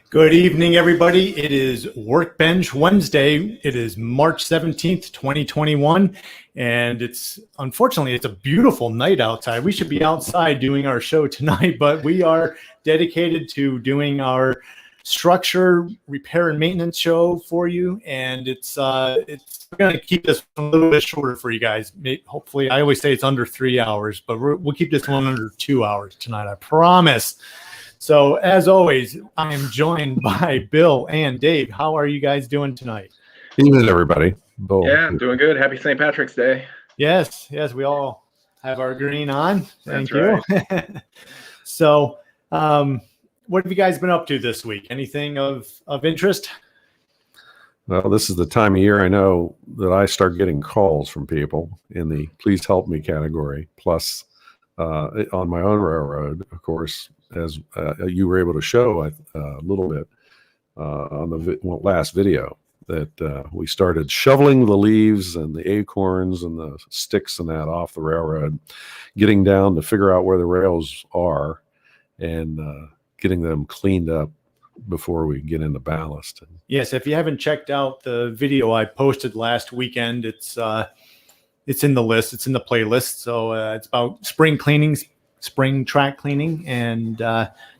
Good evening, everybody. It is Workbench Wednesday. It is March 17th, 2021, and unfortunately, it's a beautiful night outside. We should be outside doing our show tonight, but we are dedicated to doing our structure repair and maintenance show for you, and it's going to keep this a little bit shorter for you guys. Hopefully, I always say it's under 3 hours, but we'll keep this one under 2 hours tonight, I promise. So as always, I am joined by Bill and Dave. How are you guys doing tonight? Evening, everybody. Bill. Yeah, I'm doing good. Happy St. Patrick's Day. Yes, we all have our green on. Thank you. Right. So what have you guys been up to this week? Anything of interest? Well, this is the time of year I know that I start getting calls from people in the please help me category. Plus, on my own railroad, of course, as you were able to show a little bit on the last video, that we started shoveling the leaves and the acorns and the sticks and that off the railroad, getting down to figure out where the rails are and getting them cleaned up before we get into ballast. Yes, if you haven't checked out the video I posted last weekend, it's in the list. It's in the playlist. So it's about spring cleanings, spring track cleaning, and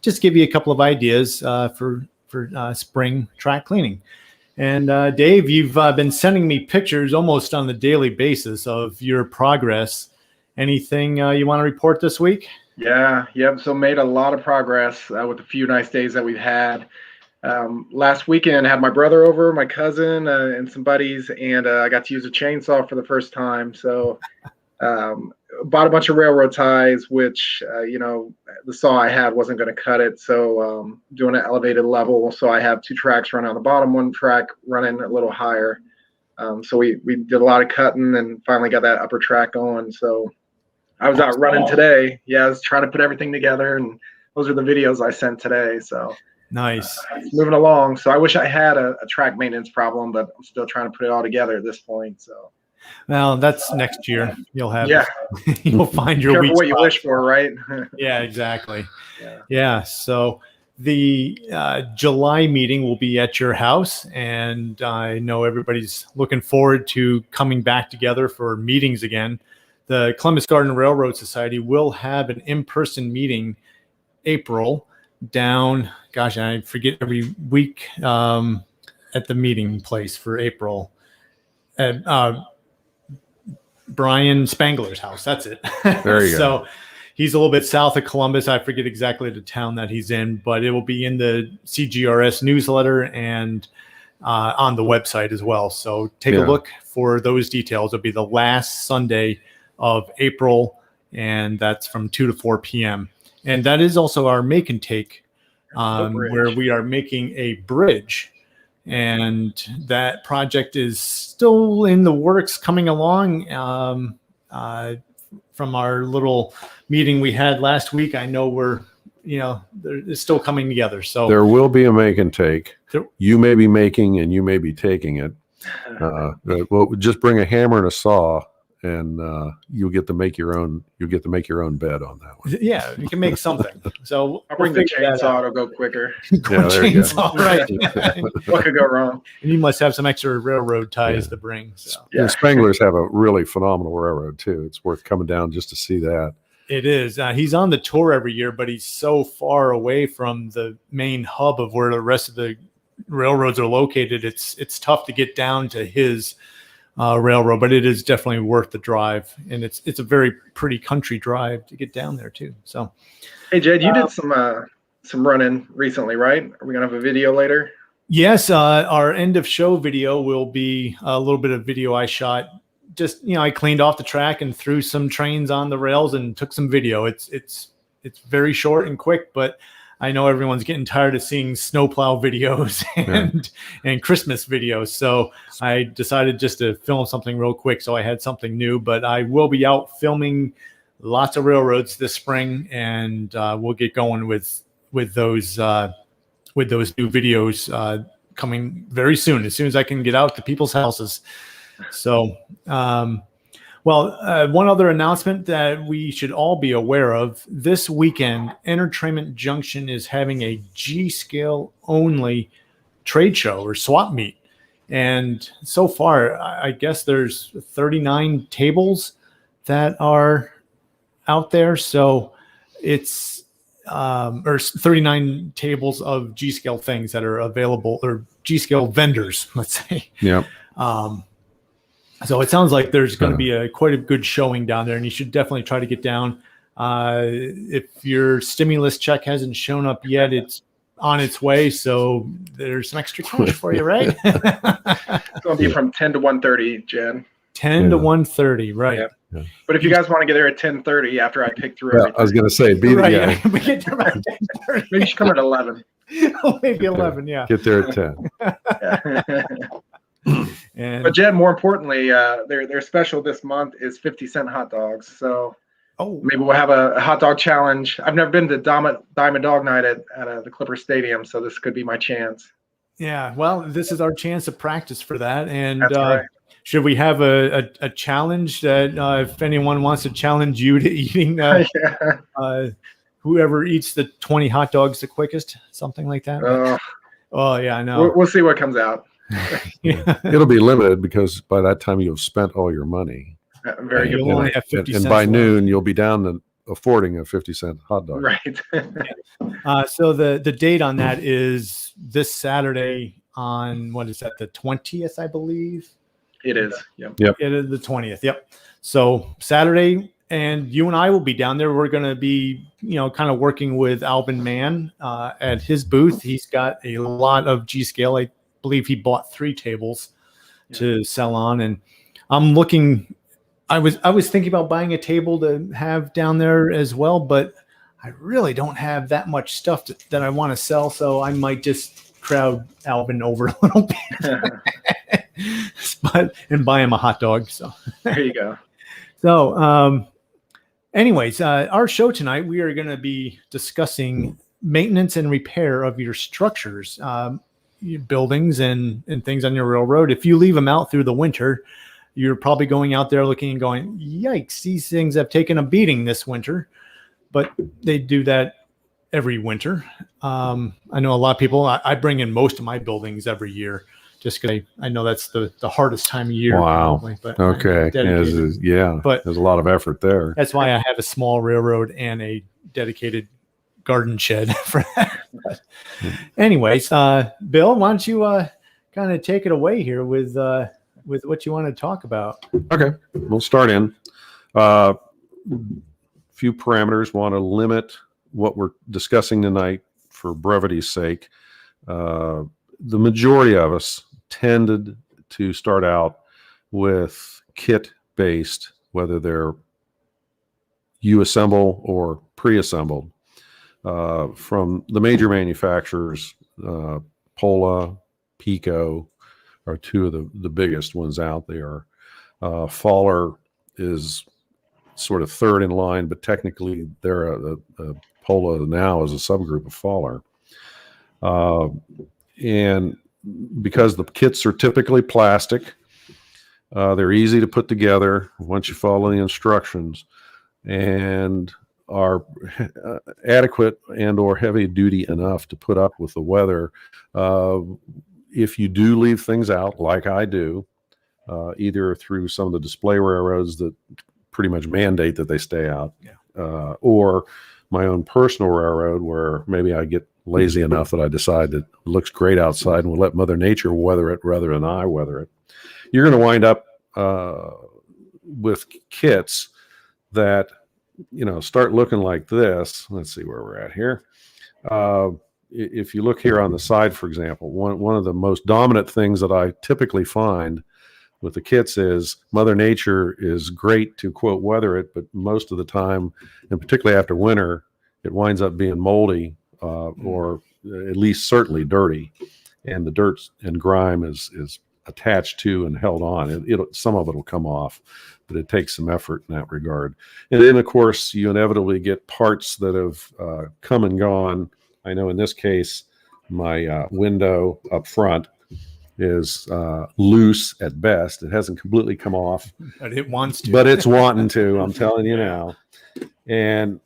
just give you a couple of ideas for spring track cleaning. And Dave, you've been sending me pictures almost on the daily basis of your progress. Anything you want to report this week? Yeah, yep. So made a lot of progress with a few nice days that we've had. Last weekend, I had my brother over, my cousin, and some buddies, and I got to use a chainsaw for the first time. So bought a bunch of railroad ties, which, the saw I had wasn't going to cut it. So doing an elevated level. So I have two tracks running on the bottom, one track running a little higher. So we did a lot of cutting and finally got that upper track going. So I was out running today. Yeah, I was trying to put everything together, and those are the videos I sent today. So nice. Moving along. So I wish I had a track maintenance problem, but I'm still trying to put it all together at this point. So. Well, that's next year. You'll have, you'll find your Careful weak what spot. You wish for, right? Yeah, exactly. Yeah. So the July meeting will be at your house, and I know everybody's looking forward to coming back together for meetings again. The Columbus Garden Railroad Society will have an in-person meeting April down, gosh, I forget every week at the meeting place for April. At Brian Spangler's house. That's it. There you go. So he's a little bit south of Columbus. I forget exactly the town that he's in, but it will be in the CGRS newsletter and on the website as well. So take a look for those details. It'll be the last Sunday of April, and that's from 2 to 4 p.m. And that is also our make and take, where we are making a bridge. And that project is still in the works, coming along from our little meeting we had last week. I know it's still coming together. So there will be a make and take. You may be making and you may be taking it. Well, just bring a hammer and a saw, and you'll get to make your own. You get to make your own bed on that one. Yeah, you can make something. So I'll bring the chainsaw; it'll go quicker. Chainsaw, right? What could go wrong? And you must have some extra railroad ties to bring. So. Yeah, Spangler's have a really phenomenal railroad too. It's worth coming down just to see that. It is. He's on the tour every year, but he's so far away from the main hub of where the rest of the railroads are located. It's tough to get down to his railroad, but it is definitely worth the drive, and it's a very pretty country drive to get down there too. So, hey Jed, you did some running recently, right? Are we gonna have a video later? Yes, our end of show video will be a little bit of video I shot. Just I cleaned off the track and threw some trains on the rails and took some video. It's very short and quick, but I know everyone's getting tired of seeing snowplow videos and Christmas videos. So I decided just to film something real quick. So I had something new, but I will be out filming lots of railroads this spring, and we'll get going with those new videos coming very soon, as soon as I can get out to people's houses. So, one other announcement that we should all be aware of: this weekend, Entertainment Junction is having a G-Scale only trade show or swap meet. And so far, I guess there's 39 tables that are out there. So it's, or 39 tables of G-Scale things that are available, or G-Scale vendors, let's say. Yeah. So it sounds like there's going to be quite a good showing down there, and you should definitely try to get down. If your stimulus check hasn't shown up yet, it's on its way. So there's some extra cash for you, right? It's going to be from 10 to 1:30, Jen. 10 to 1:30, right? Yeah. Yeah. But if you guys want to get there at 10:30 after I pick through everything. I was going to say, be the guy. Yeah. We get there about 10:30. Maybe you should come at 11. Maybe 11, yeah. Get there at 10. But Jen, more importantly, their special this month is 50-cent hot dogs. So maybe we'll have a hot dog challenge. I've never been to Diamond Dog Night at the Clipper Stadium, so this could be my chance. Yeah, well, this is our chance to practice for that. And That's right. Should we have a challenge that if anyone wants to challenge you to eating whoever eats the 20 hot dogs the quickest, something like that? Oh, yeah, I know. We'll see what comes out. Yeah. It'll be limited because by that time you'll have spent all your money. Very good. You'll only have 50 and cents by left. noon, you'll be down to affording a 50-cent hot dog. Right. So the date on that is this Saturday on, what is that, the 20th, I believe? It is. Yep. It is the 20th. Yep. So Saturday, and you and I will be down there. We're going to be, kind of working with Alvin Mann at his booth. He's got a lot of G-Scale. I believe he bought 3 tables to sell on, and I'm looking. I was thinking about buying a table to have down there as well, but I really don't have that much stuff that I want to sell, so I might just crowd Alvin over a little bit, and buy him a hot dog. So there you go. So, anyways, our show tonight, we are going to be discussing maintenance and repair of your structures, your buildings and things on your railroad. If you leave them out through the winter, you're probably going out there looking and going, yikes, these things have taken a beating this winter. But they do that every winter. I know a lot of people, I bring in most of my buildings every year just because I know that's the hardest time of year. Wow. Probably, but Okay. But there's a lot of effort there. that's why I have a small railroad and a dedicated garden shed for that. But anyways, Bill, why don't you kind of take it away here with what you want to talk about? Okay, we'll start in. Few parameters. Want to limit what we're discussing tonight for brevity's sake. The majority of us tended to start out with kit-based, whether they're you assemble or pre-assembled, from the major manufacturers. Pola, Pico are 2 of the biggest ones out there. Faller is sort of 3rd in line, but technically they're a Pola now is a subgroup of Faller. And because the kits are typically plastic, they're easy to put together once you follow the instructions, and are adequate and or heavy duty enough to put up with the weather. If you do leave things out, like I do, either through some of the display railroads that pretty much mandate that they stay out, or my own personal railroad where maybe I get lazy enough that I decide that it looks great outside and will let Mother Nature weather it rather than I weather it, you're going to wind up with kits that start looking like this. Let's see where we're at here. If you look here on the side, for example, one of the most dominant things that I typically find with the kits is Mother Nature is great to, quote, weather it, but most of the time, and particularly after winter, it winds up being moldy or at least certainly dirty. And the dirt and grime is attached to and held on. Some of it will come off, but it takes some effort in that regard. And then, of course, you inevitably get parts that have come and gone. I know in this case, my window up front is loose at best. It hasn't completely come off, But it wants to. but it's wanting to. I'm telling you now. And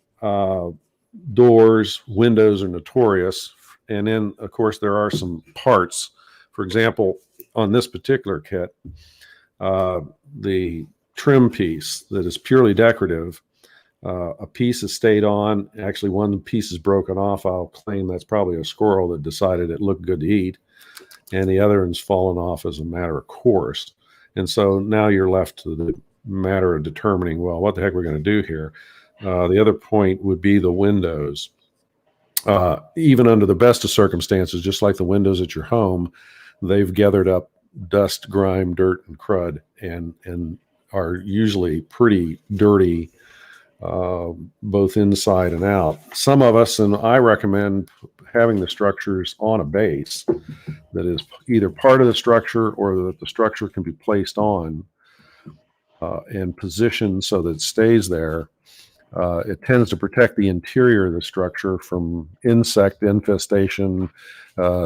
doors, windows are notorious. And then, of course, there are some parts. For example, on this particular kit, the trim piece that is purely decorative, a piece has stayed on. Actually, one piece is broken off. I'll claim that's probably a squirrel that decided it looked good to eat. And the other one's fallen off as a matter of course. And so now you're left to the matter of determining, well, what the heck we're going to do here. The other point would be the windows. Even under the best of circumstances, just like the windows at your home, they've gathered up dust, grime, dirt, and crud, and are usually pretty dirty, both inside and out. Some of us, and I recommend having the structures on a base that is either part of the structure or that the structure can be placed on and positioned so that it stays there. It tends to protect the interior of the structure from insect infestation,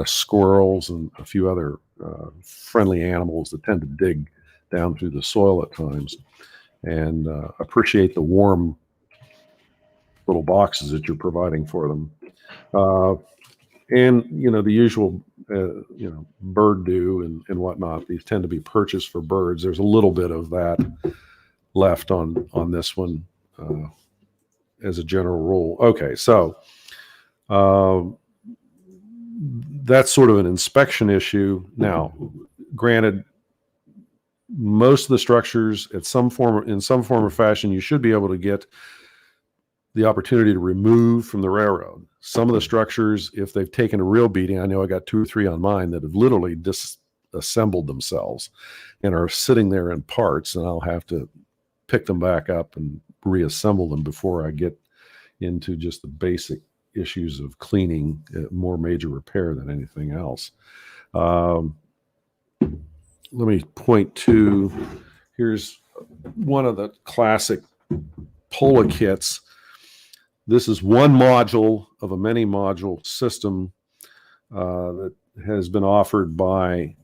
squirrels, and a few other friendly animals that tend to dig down through the soil at times, and appreciate the warm little boxes that you're providing for them. And, the usual, bird dew and whatnot. These tend to be purchased for birds. There's a little bit of that left on this one. As a general rule. Okay, so that's sort of an inspection issue. Now, granted, most of the structures in some form or fashion, you should be able to get the opportunity to remove from the railroad. Some of the structures, if they've taken a real beating, I know I got 2 or 3 on mine that have literally disassembled themselves and are sitting there in parts, and I'll have to pick them back up and reassemble them before I get into just the basic issues of cleaning, more major repair than anything else. Let me point to, here's one of the classic Pola kits. This is one module of a many module system that has been offered by,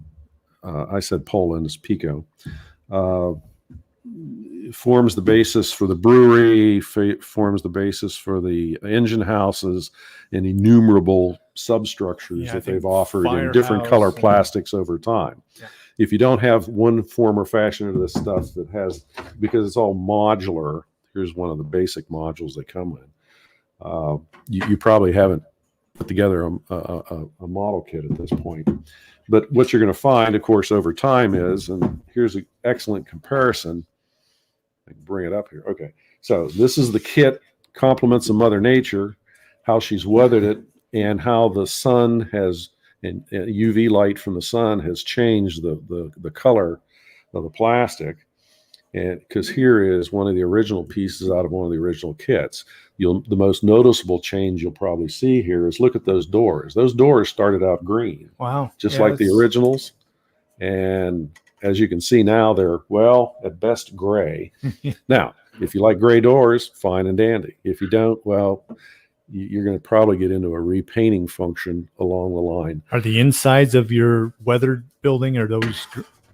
I said Pola, and it's Pico. Forms the basis for the brewery, forms the basis for the engine houses, and innumerable substructures that they've offered in different color plastics over time. Yeah. If you don't have one form or fashion of this stuff that has, because it's all modular, here's one of the basic modules they come with. You probably haven't put together a model kit at this point. But what you're going to find, of course, over time is, and here's an excellent comparison. I can bring it up here. Okay. So this is the kit, compliments of Mother Nature, how she's weathered it, and how the sun has, and UV light from the sun has changed the color of the plastic. And because here is one of the original pieces out of one of the original kits. The most noticeable change you'll probably see here is look at those doors. Those doors started out green. Wow. Just like the originals. And as you can see now, they're, well, at best gray. Now, if you like gray doors, fine and dandy. If you don't, well, you're going to probably get into a repainting function along the line. Are the insides of your weathered building, are those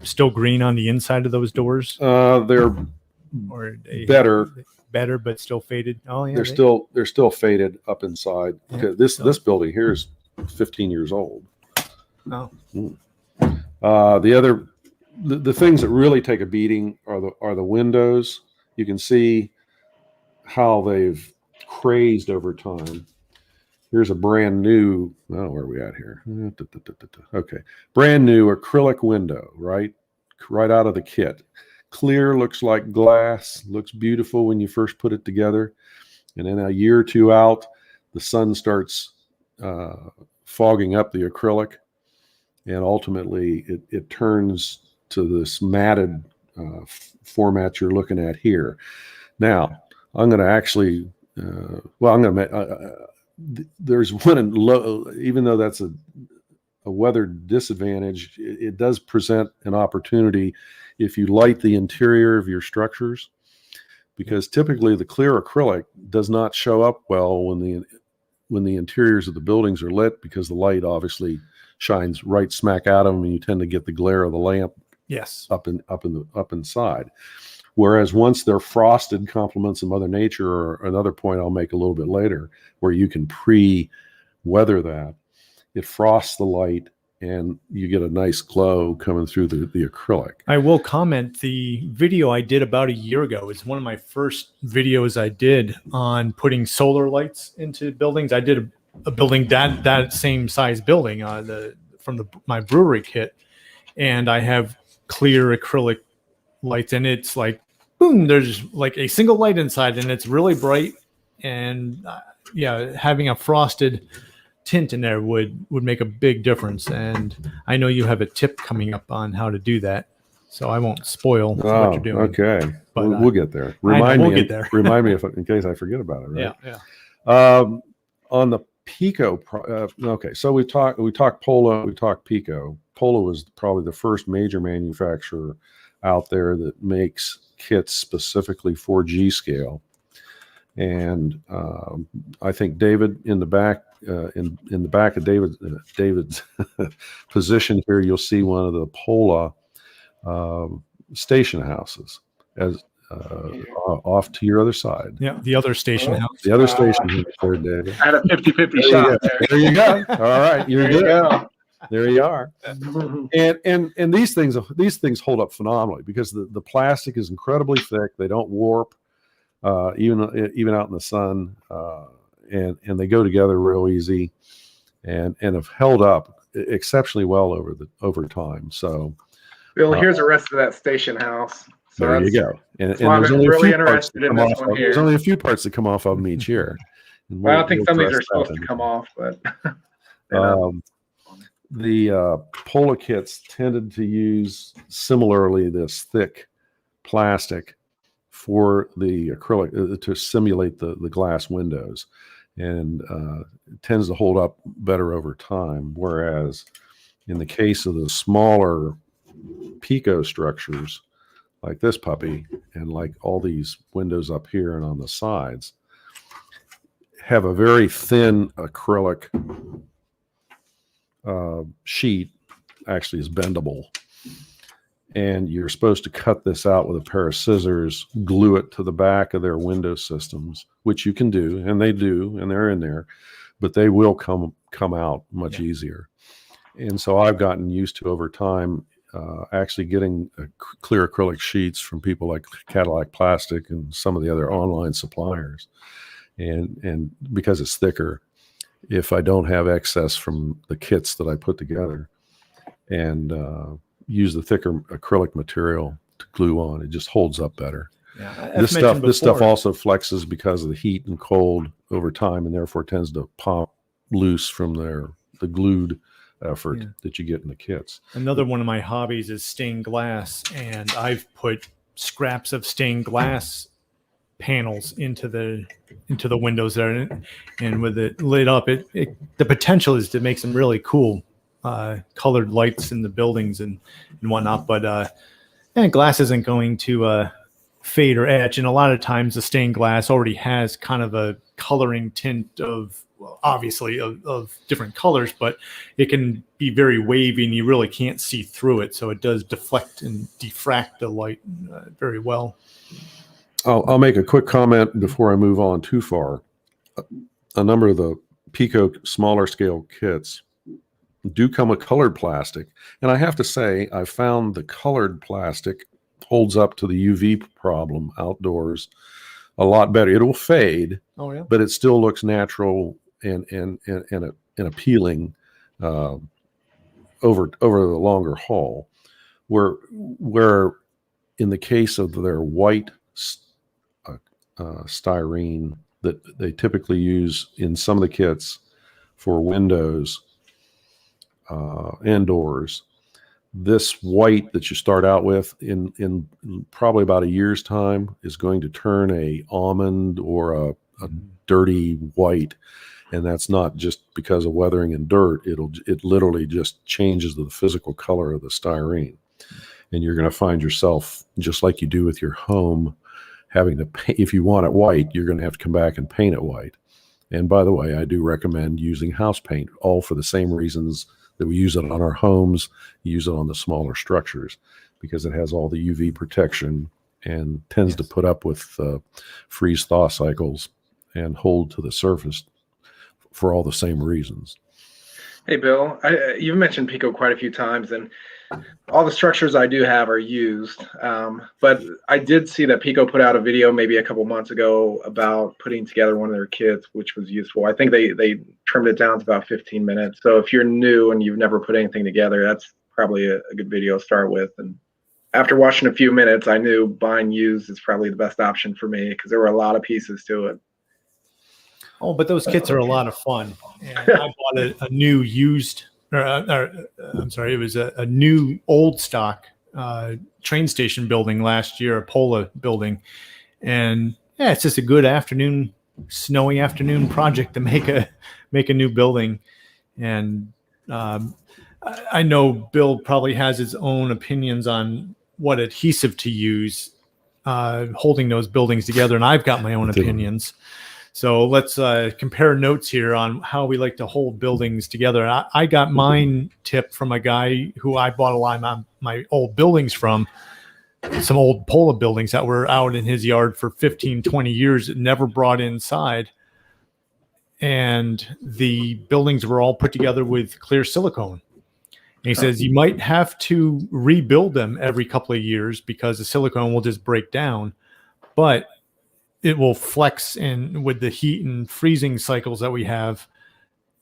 still green on the inside of those doors? They're better, but still faded. Oh yeah, they're still faded up inside. Yeah. This building here is 15 years old. Oh. The things that really take a beating are the windows. You can see how they've crazed over time. Here's a brand new, where are we at here? Okay. Brand new acrylic window, right out of the kit. Clear, looks like glass, looks beautiful when you first put it together. And then a year or two out, the sun starts fogging up the acrylic. And ultimately, it turns to this matted format you're looking at here. Now, I'm going to actually, there's one in low, even though that's a weather disadvantage. It does present an opportunity if you light the interior of your structures, because typically the clear acrylic does not show up well when the interiors of the buildings are lit, because the light obviously shines right smack at them, and you tend to get the glare of the lamp Yes. up inside. Whereas once they're frosted, complements of Mother Nature, or another point I'll make a little bit later, where you can pre-weather that, it frosts the light and you get a nice glow coming through the acrylic. I will comment, the video I did about a year ago is one of my first videos I did on putting solar lights into buildings. I did a building that same size building, my brewery kit, and I have clear acrylic lights, and it's like, boom, there's like a single light inside, and it's really bright. And having a frosted tint in there would make a big difference. And I know you have a tip coming up on how to do that, so I won't spoil what you're doing. Okay, but we'll get there. Get there. Remind me in case I forget about it. Right? Yeah. On the Pico. Okay, so we talked Polo, we talked Pico. Polo is probably the first major manufacturer out there that makes kits specifically for G scale. And I think David, in the back, in the back of David's position here, you'll see one of the Pola station houses as off to your other side. Yeah, the other station house. The other station house there, David. I had a 50-50 shot there. There you go. All right, you're good. Go. There you are. And these things hold up phenomenally, because the plastic is incredibly thick. They don't warp, even out in the sun, and they go together real easy, and have held up exceptionally well over time. So, Bill, here's the rest of that station house. So there you go. And why there's I'm only really a few parts interested that in come this off one here. there's only a few parts that come off of them each year. And Well, I don't think some of these are address that supposed to in- come off, but The Pola kits tended to use similarly this thick plastic for the acrylic to simulate the glass windows, and it tends to hold up better over time. Whereas in the case of the smaller Pico structures, like this puppy, and like all these windows up here and on the sides, have a very thin acrylic sheet, actually is bendable, and you're supposed to cut this out with a pair of scissors, glue it to the back of their window systems, which you can do, and they do, and they're in there, but they will come out much easier. And so I've gotten used to, over time, actually getting clear acrylic sheets from people like Cadillac Plastic and some of the other online suppliers, and because it's thicker, if I don't have excess from the kits that I put together, and use the thicker acrylic material to glue on, it just holds up better. Yeah, This stuff also flexes because of the heat and cold over time, and therefore tends to pop loose from the glued effort that you get in the kits. Another one of my hobbies is stained glass, and I've put scraps of stained glass panels into the windows there, and with it lit up, the potential is to make some really cool colored lights in the buildings and whatnot. But glass isn't going to fade or etch, and a lot of times the stained glass already has kind of a coloring tint of, obviously of different colors, but it can be very wavy and you really can't see through it, so it does deflect and diffract the light very well. I'll make a quick comment before I move on too far. A number of the Pico smaller scale kits do come with colored plastic, and I have to say I found the colored plastic holds up to the UV problem outdoors a lot better. It will fade, but it still looks natural and appealing over the longer haul. Where in the case of their white styrene that they typically use in some of the kits for windows and doors, this white that you start out with in probably about a year's time is going to turn a almond or a dirty white, And that's not just because of weathering and dirt. It literally just changes the physical color of the styrene. And you're going to find yourself, just like you do with your home, having to paint. If you want it white, you're going to have to come back and paint it white. And by the way, I do recommend using house paint, all for the same reasons that we use it on our homes, use it on the smaller structures, because it has all the UV protection and tends to put up with freeze-thaw cycles and hold to the surface for all the same reasons. Hey, Bill, you've mentioned Pico quite a few times, and all the structures I do have are used. But I did see that Pico put out a video maybe a couple months ago about putting together one of their kits, which was useful. I think they trimmed it down to about 15 minutes. So if you're new and you've never put anything together, that's probably a good video to start with. And after watching a few minutes, I knew buying used is probably the best option for me, because there were a lot of pieces to it. Oh, but those kits are a lot of fun. And I bought a new used, I'm sorry, it was a new old stock train station building last year, a Pola building. And yeah, it's just a good afternoon, snowy afternoon project to make a new building. And I know Bill probably has his own opinions on what adhesive to use holding those buildings together. And I've got my own opinions. So let's compare notes here on how we like to hold buildings together. I got mine tipped from a guy who I bought a lot of my old buildings from, some old Pola buildings that were out in his yard for 15, 20 years, never brought inside. And the buildings were all put together with clear silicone. And he says you might have to rebuild them every couple of years because the silicone will just break down. But it will flex, and with the heat and freezing cycles that we have,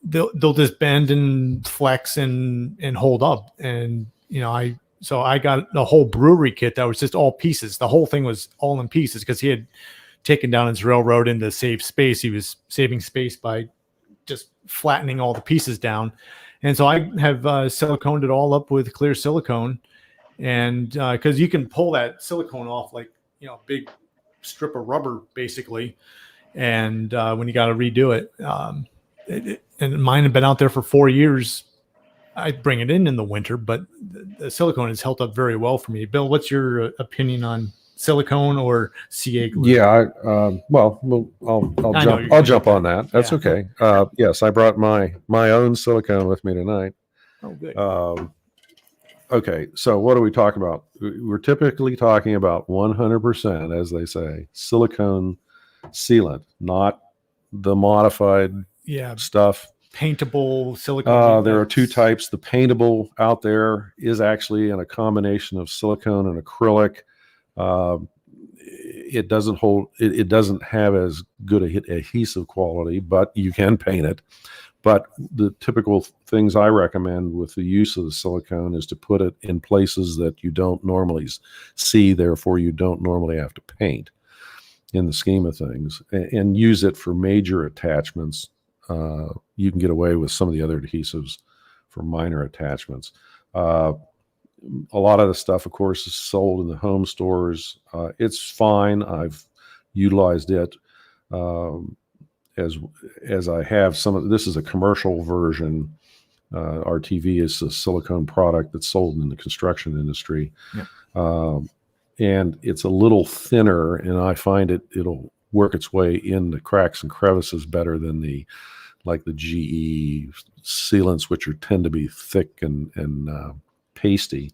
they'll just bend and flex and hold up. And so I got a whole brewery kit that was just all pieces. The whole thing was all in pieces because he had taken down his railroad into save space. He was saving space by just flattening all the pieces down. And so I have siliconed it all up with clear silicone, and because you can pull that silicone off like big strip of rubber basically, and when you got to redo it, and mine had been out there for 4 years. I bring it in the winter, but the silicone has held up very well for me. Bill, what's your opinion on silicone or CA glue? Yeah, I'll jump on that. That's okay. Yes, I brought my own silicone with me tonight. Oh, good. Okay, so what are we talking about? We're typically talking about 100%, as they say, silicone sealant, not the modified stuff. Paintable silicone. There are two types. The paintable out there is actually in a combination of silicone and acrylic. It doesn't hold. It doesn't have as good a adhesive quality, but you can paint it. But the typical things I recommend with the use of the silicone is to put it in places that you don't normally see, therefore you don't normally have to paint in the scheme of things, and use it for major attachments. You can get away with some of the other adhesives for minor attachments. A lot of the stuff, of course, is sold in the home stores. It's fine. I've utilized it. As I have some of this is a commercial version. RTV is a silicone product that's sold in the construction industry. And it's a little thinner, and I find it'll work its way in the cracks and crevices better than the GE sealants, which tend to be thick and pasty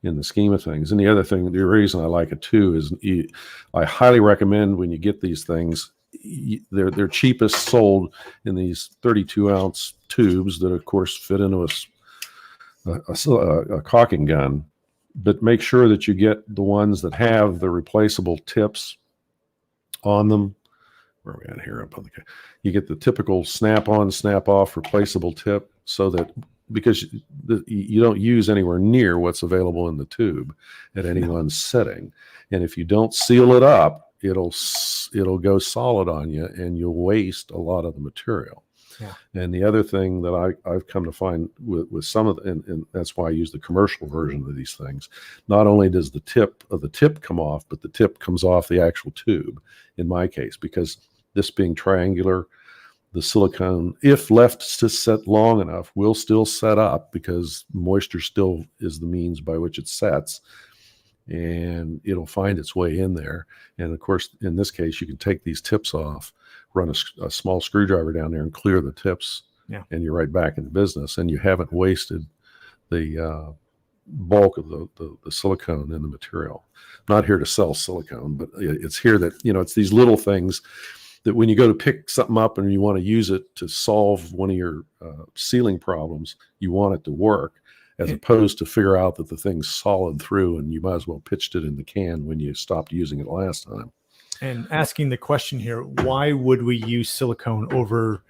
in the scheme of things. And the other thing, the reason I like it too is I highly recommend when you get these things, they're cheapest sold in these 32-ounce tubes that, of course, fit into a caulking gun. But make sure that you get the ones that have the replaceable tips on them. Where are we at here? Up on you get the typical snap-on, snap-off replaceable tip, so that because you don't use anywhere near what's available in the tube at any one setting, and if you don't seal it up, it'll go solid on you, and you'll waste a lot of the material. And the other thing that I've come to find with some of and that's why I use the commercial version of these things. Not only does the tip come off, but the tip comes off the actual tube in my case, because this being triangular, The silicone, if left to set long enough, will still set up because moisture still is the means by which it sets, and it'll find its way in there. And of course, in this case, you can take these tips off, run a small screwdriver down there and clear the tips, and you're right back in the business, and you haven't wasted the bulk of the silicone in the material. I'm not here to sell silicone, but it's here that, it's these little things that when you go to pick something up and you want to use it to solve one of your sealing problems, you want it to work, as opposed to figure out that the thing's solid through and you might as well pitched it in the can when you stopped using it last time. And asking the question here, why would we use silicone over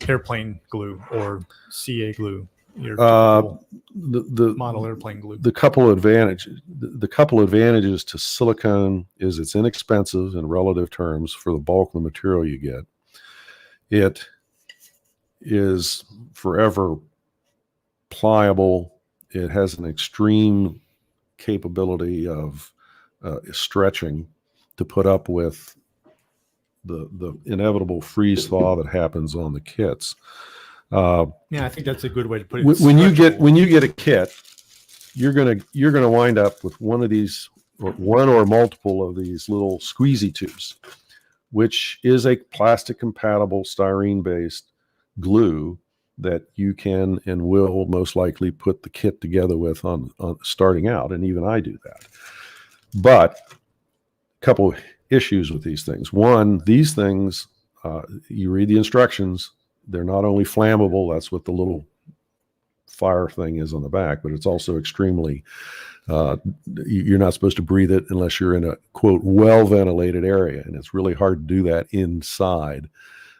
airplane glue or CA glue? Your the model airplane glue. The couple advantages to silicone is it's inexpensive in relative terms for the bulk of the material you get. It is forever pliable. It has an extreme capability of stretching to put up with the inevitable freeze thaw that happens on the kits. I think that's a good way to put it. When you get a kit, you're gonna wind up with one of these, or one or multiple of these little squeezy tubes, which is a plastic compatible styrene based glue that you can and will most likely put the kit together with on starting out, and even I do that. But a couple of issues with these things. One, these things, you read the instructions. They're not only flammable, that's what the little fire thing is on the back, but it's also extremely, you're not supposed to breathe it unless you're in a, quote, well-ventilated area. And it's really hard to do that inside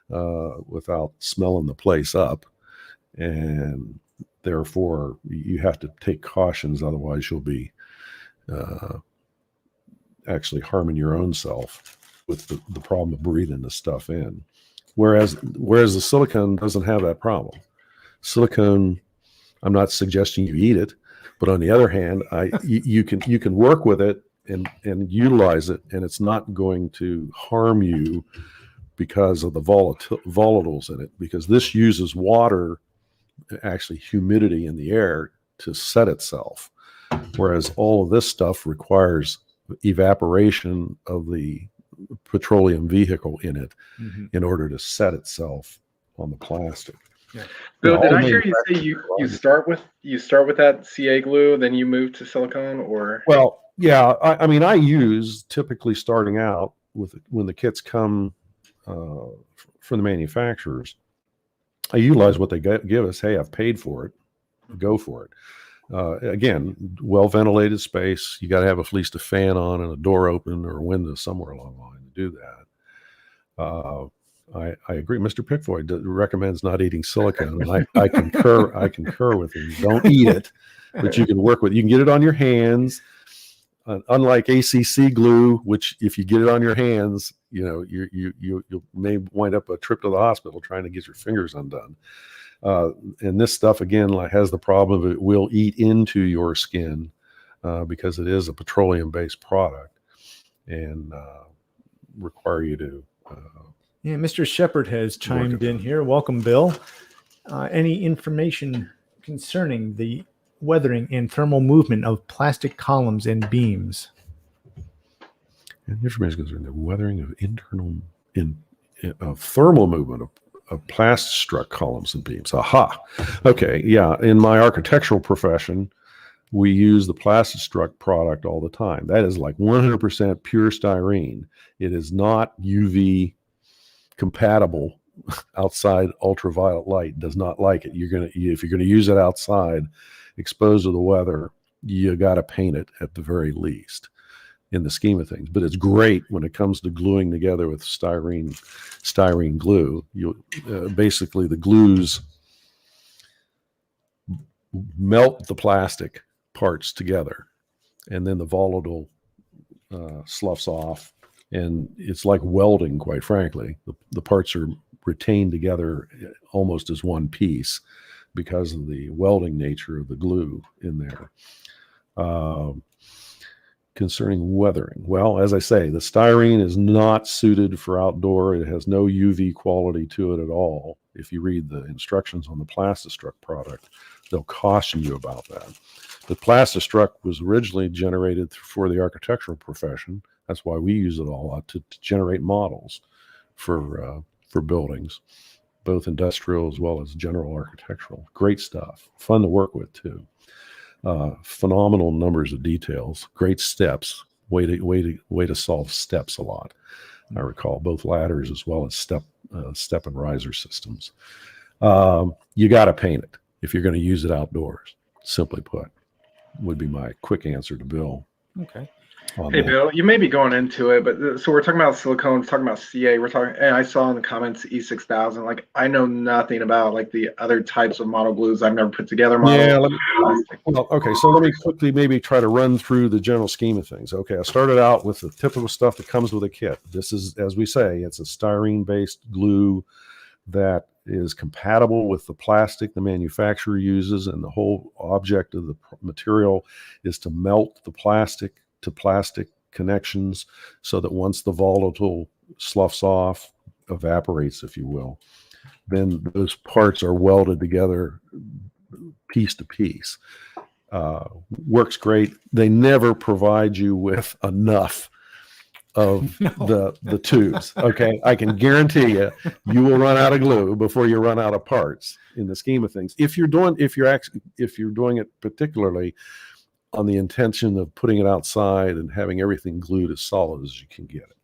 without smelling the place up. And therefore, you have to take cautions, otherwise you'll be actually harming your own self with the problem of breathing the stuff in. Whereas the silicone doesn't have that problem. Silicone, I'm not suggesting you eat it, but on the other hand, you can work with it and utilize it, and it's not going to harm you because of the volatiles in it, because this uses water, actually humidity in the air, to set itself. Whereas all of this stuff requires evaporation of the petroleum vehicle in it in order to set itself on the plastic. Yeah. Bill, did I hear you say you start with that CA glue, then you move to silicone, or? Well, yeah, I mean, I use, typically starting out with, when the kits come from the manufacturers, I utilize what they give us. Hey, I've paid for it, go for it. Again, well-ventilated space. You got to have at least a fan on and a door open or a window somewhere along the line to do that. I agree. Mr. Pickfoy recommends not eating silicone, and I concur. I concur with him. Don't eat it, but you can work with. You can get it on your hands. Unlike ACC glue, which if you get it on your hands, you may wind up a trip to the hospital trying to get your fingers undone. And this stuff, again, has the problem of it will eat into your skin because it is a petroleum-based product and require you to. Mr. Shepard has chimed in here. Welcome, Bill. Any information concerning the weathering and thermal movement of plastic columns and beams? And information concerning the weathering of thermal movement of plastic struck columns and beams. Aha. Okay. Yeah. In my architectural profession, we use the plastic struck product all the time. That is like 100% pure styrene. It is not UV compatible. Outside ultraviolet light does not like it. If you're gonna use it outside, exposed to the weather, you got to paint it at the very least, in the scheme of things. But it's great when it comes to gluing together with styrene glue. Basically the glues melt the plastic parts together, and then the volatile sloughs off, and it's like welding, quite frankly. The parts are retained together almost as one piece because of the welding nature of the glue in there. concerning weathering. Well, as I say, the styrene is not suited for outdoor. It has no UV quality to it at all. If you read the instructions on the Plastistruck product, they'll caution you about that. The Plastistruck was originally generated for the architectural profession. That's why we use it a lot to generate models for buildings, both industrial as well as general architectural. Great stuff. Fun to work with too. Phenomenal numbers of details, great steps, way to solve steps a lot. I recall both ladders as well as step and riser systems. You got to paint it if you're going to use it outdoors. Simply put, would be my quick answer to Bill. Okay. Hey, Bill, you may be going into it, but so we're talking about silicone, talking about CA. We're talking, and I saw in the comments E6000. Like, I know nothing about like the other types of model glues. I've never put together models. Yeah. Okay. So let me quickly maybe try to run through the general scheme of things. Okay. I started out with the typical stuff that comes with a kit. This is, as we say, it's a styrene-based glue that is compatible with the plastic the manufacturer uses, and the whole object of the material is to melt the plastic to plastic connections so that once the volatile sloughs off, evaporates, if you will, then those parts are welded together piece to piece. Works great. They never provide you with enough of the tubes. Okay. I can guarantee you will run out of glue before you run out of parts in the scheme of things. If you're doing it particularly on the intention of putting it outside and having everything glued as solid as you can get it.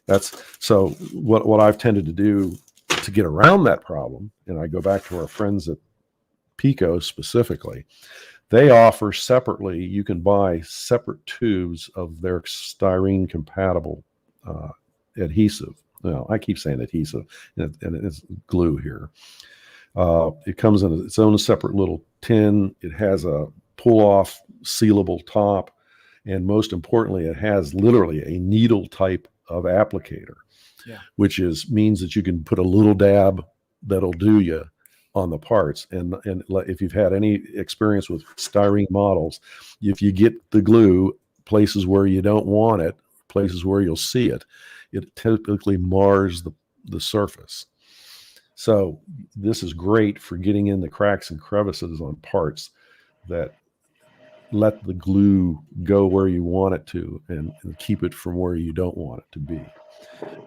That's so what I've tended to do to get around that problem. And I go back to our friends at Pico specifically. They offer separately, you can buy separate tubes of their styrene compatible adhesive. Well, I keep saying adhesive, and it's glue here. It comes in its own separate little tin. It has a pull-off sealable top, and most importantly, it has literally a needle type of applicator, which means that you can put a little dab that'll do you on the parts. And if you've had any experience with styrene models, if you get the glue places where you don't want it, places where you'll see it, it typically mars the surface. So this is great for getting in the cracks and crevices on parts that let the glue go where you want it to and keep it from where you don't want it to be.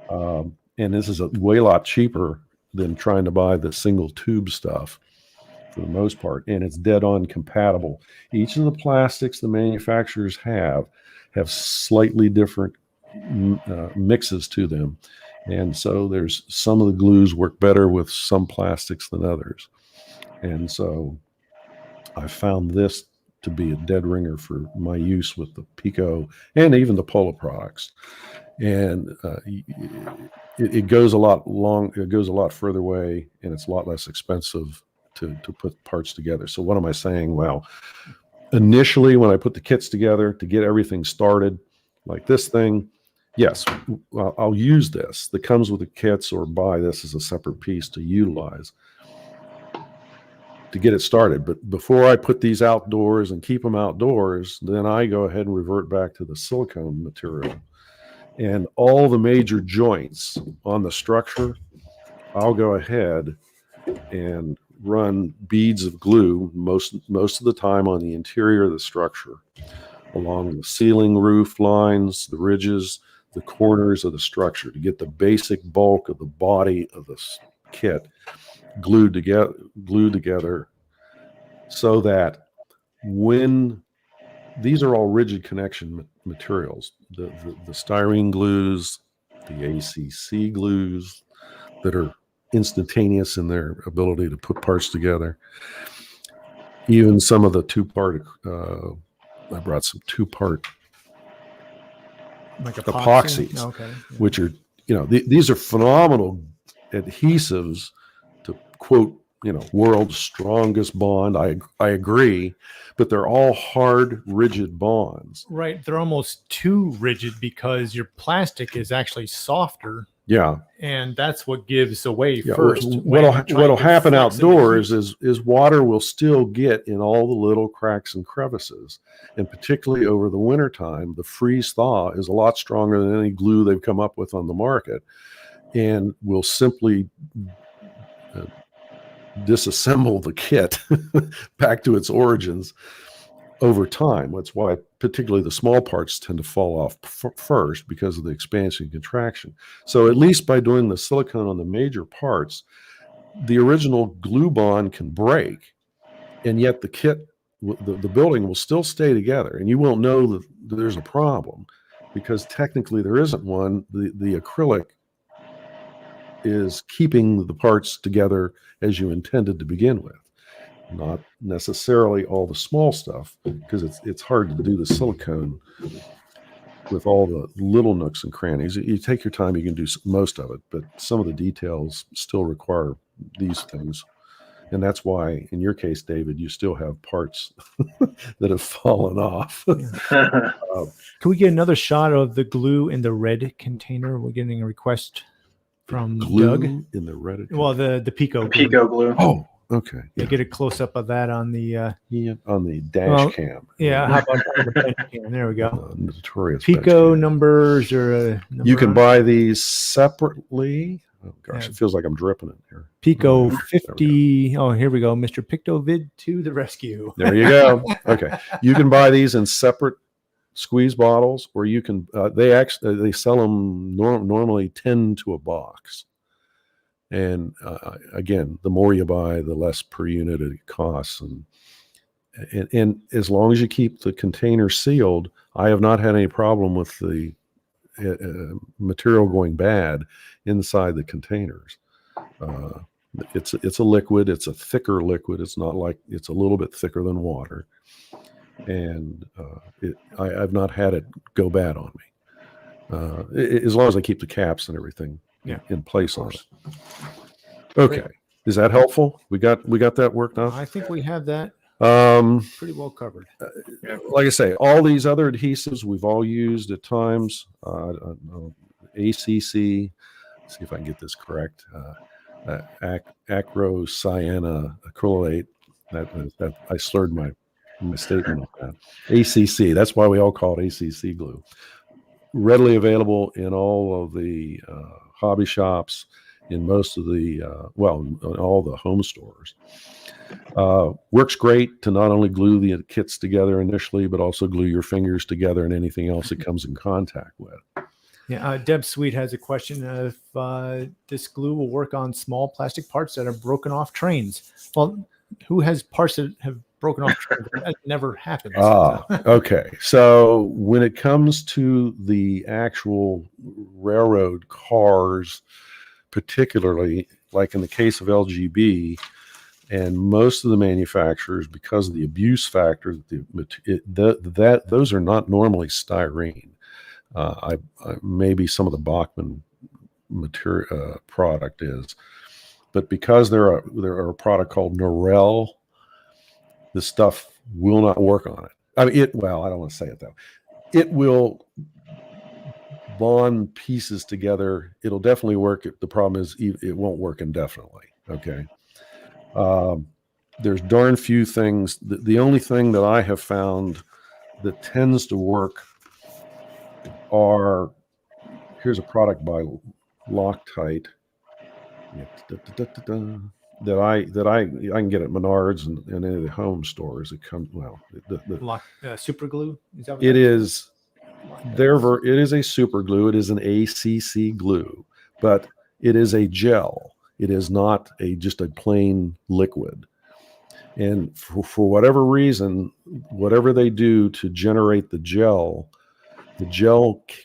And this is a lot cheaper than trying to buy the single tube stuff for the most part. And it's dead on compatible. Each of the plastics the manufacturers have slightly different mixes to them. And so there's some of the glues work better with some plastics than others. And so I found this to be a dead ringer for my use with the Pico and even the Polo products. And it goes a lot further away, and it's a lot less expensive to put parts together. So what am I saying? Well, initially when I put the kits together to get everything started, like this thing, yes, I'll use this that comes with the kits, or buy this as a separate piece to utilize to get it started. But before I put these outdoors and keep them outdoors, then I go ahead and revert back to the silicone material. And all the major joints on the structure, I'll go ahead and run beads of glue most of the time on the interior of the structure, along the ceiling, roof lines, the ridges, the corners of the structure, to get the basic bulk of the body of this kit glued together, so that when these are all rigid connection materials, the styrene glues, the ACC glues that are instantaneous in their ability to put parts together, even some of the two-part, I brought some two-part like epoxies, which are, these are phenomenal adhesives to quote, world's strongest bond. I agree, but they're all hard, rigid bonds. Right. They're almost too rigid because your plastic is actually softer Yeah. And that's what gives away Yeah, first. what'll happen outdoors is water will still get in all the little cracks and crevices, and particularly over the wintertime, the freeze thaw is a lot stronger than any glue they've come up with on the market, and will simply disassemble the kit back to its origins over time. That's why particularly the small parts tend to fall off first, because of the expansion and contraction. So at least by doing the silicone on the major parts, the original glue bond can break, and yet the kit, the building will still stay together, and you won't know that there's a problem, because technically there isn't one. The acrylic is keeping the parts together as you intended to begin with. Not necessarily all the small stuff, because it's hard to do the silicone with all the little nooks and crannies. You take your time, you can do most of it, but some of the details still require these things. And that's why, in your case, David, you still have parts that have fallen off. Can we get another shot of the glue in the red container? We're getting a request from Doug. In the red container? Well, the Pico glue. Pico glue. Oh, okay. Yeah, get a close up of that on the on the dash cam. Yeah, how about the bench cam? There we go. Notorious Pico numbers or you can buy these separately. Oh gosh, it feels like I'm dripping it here. Pico 50. Oh, here we go. Mr. Pictovid to the rescue. There you go. Okay, you can buy these in separate squeeze bottles, or you can. They sell them normally 10 to a box. And again, the more you buy, the less per unit it costs. And as long as you keep the container sealed, I have not had any problem with the material going bad inside the containers. It's a liquid. It's a thicker liquid. It's not like, it's a little bit thicker than water. And I've not had it go bad on me. As long as I keep the caps and everything in place on it. Okay. Great. Is that helpful? We got that worked out? I think we have that pretty well covered. Like I say, all these other adhesives we've all used at times. ACC, let's see if I can get this correct. Acrocyanacrylate. That I slurred my statement on that. ACC. That's why we all call it ACC glue. Readily available in all of the hobby shops, in most of the in all the home stores. Works great to not only glue the kits together initially, but also glue your fingers together and anything else it comes in contact with. Yeah, Deb Sweet has a question if this glue will work on small plastic parts that are broken off trains. Well, who has parts that have broken off trains? That never happens. Okay. So when it comes to the actual railroad cars, particularly like in the case of LGB and most of the manufacturers, because of the abuse factor, those are not normally styrene. Maybe some of the Bachmann material product is, but because they're a product called Norel, the stuff will not work on it. I mean, I don't want to say it though. It will bond pieces together. It'll definitely work. The problem is it won't work indefinitely. Okay. There's darn few things. The only thing that I have found that tends to work here's a product by Loctite that I can get at Menards and any of the home stores. It comes super glue. Is that what it is? It is a super glue. It is an ACC glue, but it is a gel. It is not just a plain liquid. And for whatever reason, whatever they do to generate the gel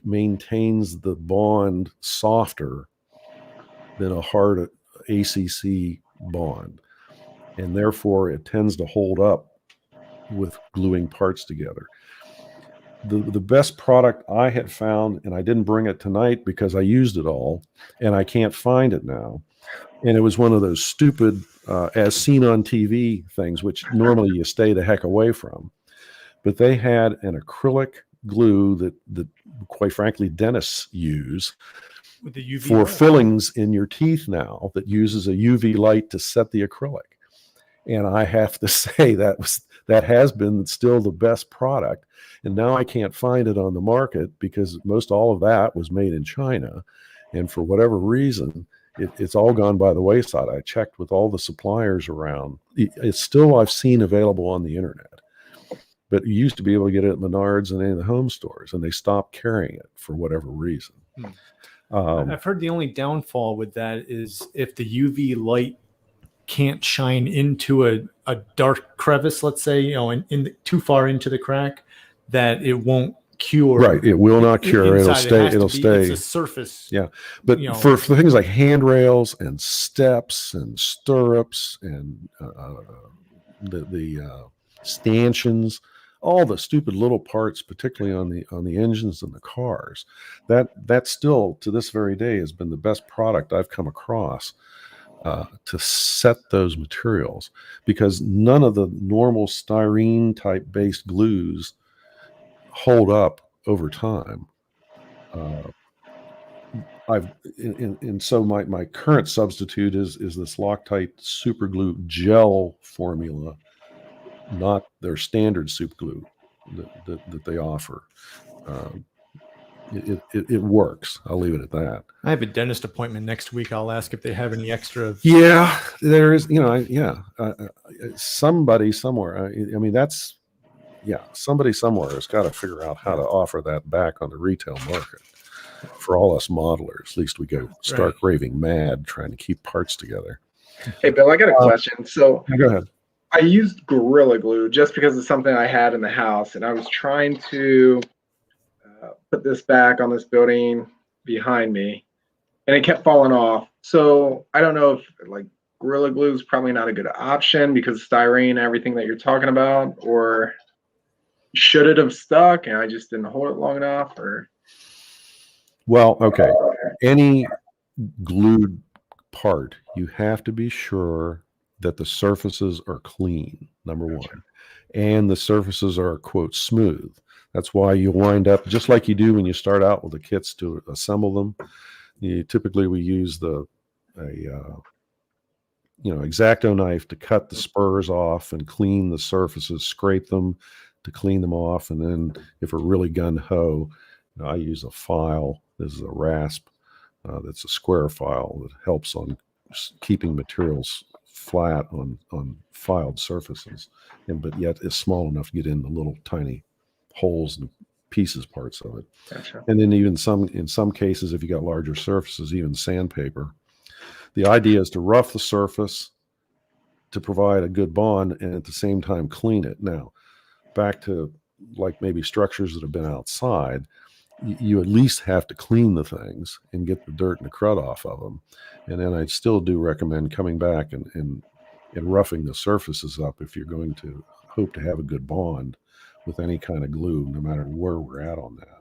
maintains the bond softer than a hard ACC bond. And therefore it tends to hold up with gluing parts together. The best product I had found, and I didn't bring it tonight because I used it all and I can't find it now. And it was one of those stupid, as seen on TV things, which normally you stay the heck away from. But they had an acrylic glue that quite frankly, dentists use. with the UV for light. fillings in your teeth now that uses a UV light to set the acrylic. And I have to say that has been still the best product. And now I can't find it on the market because most all of that was made in China. And for whatever reason, it's all gone by the wayside. I checked with all the suppliers around. It's still, I've seen available on the internet. But you used to be able to get it at Menards and any of the home stores, and they stopped carrying it for whatever reason. I've heard the only downfall with that is if the UV light can't shine into a dark crevice, let's say, too far into the crack, that it won't cure. Right. It will not cure. It'll stay. It'll stay. It's a surface. Yeah. But for things like handrails and steps and stirrups and the stanchions, all the stupid little parts, particularly on the engines and the cars, that still to this very day has been the best product I've come across to set those materials, because none of the normal styrene type based glues hold up over time. So my current substitute is this Loctite super glue gel formula, not their standard super glue that they offer. It works. I'll leave it at that. I have a dentist appointment next week. I'll ask if they have any extra. Yeah, there is. Somebody somewhere. Somebody somewhere has got to figure out how to offer that back on the retail market. For all us modelers, at least we go stark raving mad trying to keep parts together. Hey, Bill, I got a question. So go ahead. I used Gorilla Glue just because it's something I had in the house, and I was trying to put this back on this building behind me, and it kept falling off. So I don't know if like Gorilla Glue is probably not a good option because styrene and everything that you're talking about, or should it have stuck and I just didn't hold it long enough, or? Well, okay. Any glued part, you have to be sure that the surfaces are clean, number one, and the surfaces are, quote, smooth. That's why you wind up just like you do when you start out with the kits to assemble them. Typically, we use X-Acto knife to cut the spurs off and clean the surfaces, scrape them to clean them off, and then if we're really gun-ho, I use a file. This is a rasp. That's a square file that helps on keeping materials flat on filed surfaces, but yet is small enough to get in the little tiny holes and pieces parts of it. Gotcha. And then even in some cases, if you got larger surfaces, even sandpaper. The idea is to rough the surface to provide a good bond and at the same time clean it. Now, back to like maybe structures that have been outside, you at least have to clean the things and get the dirt and the crud off of them. And then I still do recommend coming back and roughing the surfaces up if you're going to hope to have a good bond with any kind of glue, no matter where we're at on that.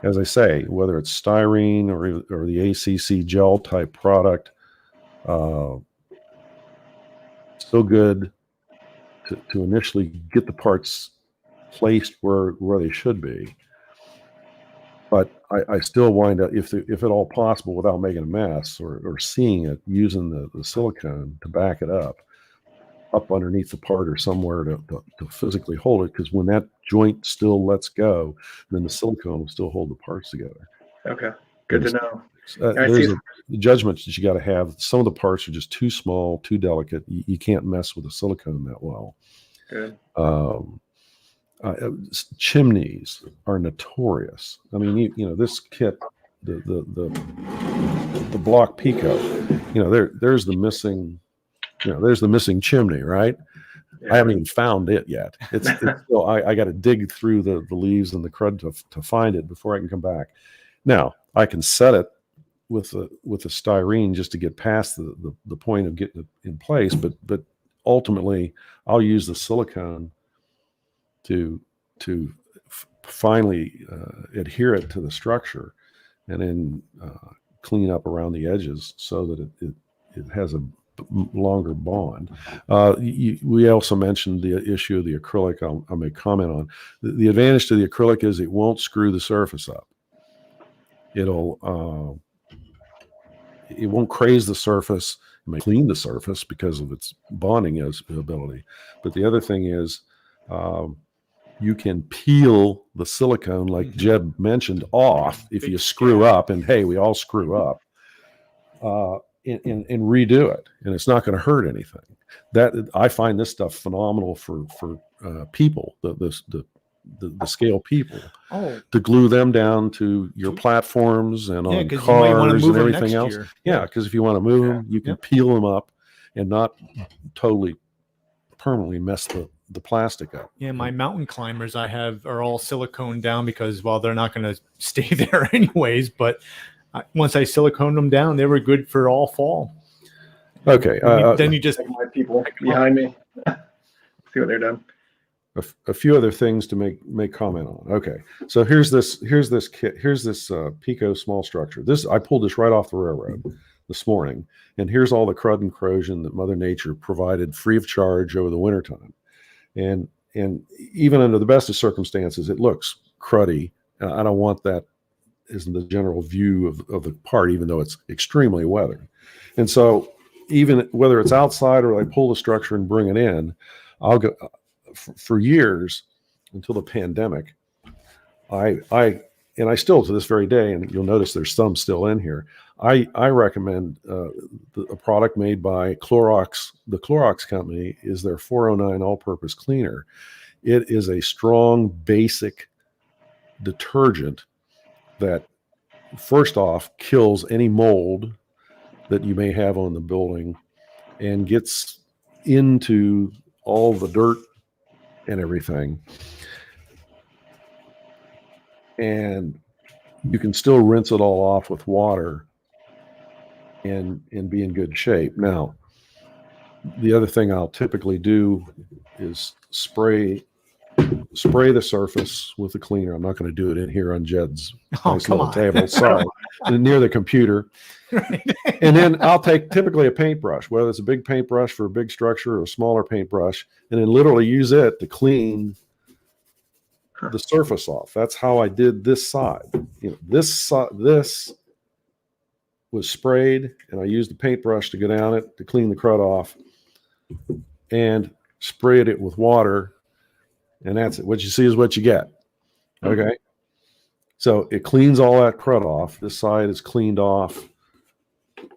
As I say, whether it's styrene or the ACC gel type product, still good to initially get the parts placed where they should be. But I still wind up, if at all possible, without making a mess or seeing it, using the silicone to back it up underneath the part or somewhere to physically hold it, because when that joint still lets go, then the silicone will still hold the parts together. Okay, good to know. There's a judgment that you got to have. Some of the parts are just too small, too delicate. You can't mess with the silicone that well. Good. Chimneys are notorious. I mean, this kit, the block Pico, there's the missing. There's the missing chimney, right? Yeah. I haven't even found it yet. It's still, I got to dig through the leaves and the crud to find it before I can come back. Now I can set it with the styrene just to get past the point of getting it in place, but ultimately I'll use the silicone to finally adhere it to the structure, and then clean up around the edges so that it has a longer bond. We also mentioned the issue of the acrylic. I'll make comment on the advantage to the acrylic is it won't screw the surface up. It'll it won't craze the surface. It may clean the surface because of its bonding ability. But the other thing is, you can peel the silicone, like Jed mentioned, off if you screw up. And hey, we all screw up. And redo it, and it's not going to hurt anything. That I find this stuff phenomenal for people, the scale people, to glue them down to your platforms and on cars and everything else. Yeah, because if you want to move them, you can peel them up and not totally permanently mess the plastic up. Yeah, my mountain climbers I have are all silicone down because, well, they're not going to stay there anyways. But once I siliconed them down, they were good for all fall. Okay. Then you just my people behind me. See what they're done. A few other things to make comment on. Okay, so here's this kit. Here's this Pico small structure. This I pulled this right off the railroad this morning, and here's all the crud and corrosion that Mother Nature provided free of charge over the wintertime. And even under the best of circumstances, it looks cruddy. I don't want that as the general view of the part, even though it's extremely weathered. And so even whether it's outside or I pull the structure and bring it in, I'll go for years until the pandemic. I still to this very day, and you'll notice there's some still in here. I recommend a product made by Clorox. The Clorox company is their 409 all-purpose cleaner. It is a strong, basic detergent that, first off, kills any mold that you may have on the building and gets into all the dirt and everything. And you can still rinse it all off with water and be in good shape. Now, the other thing I'll typically do is spray the surface with the cleaner. I'm not going to do it in here on Jed's nice little table. Sorry, near the computer. Right. And then I'll take typically a paintbrush, whether it's a big paintbrush for a big structure or a smaller paintbrush, and then literally use it to clean the surface off. That's how I did this side. This was sprayed, and I used the paintbrush to go down it to clean the crud off, and sprayed it with water, and that's it. What you see is what you get. Okay, so it cleans all that crud off. This side is cleaned off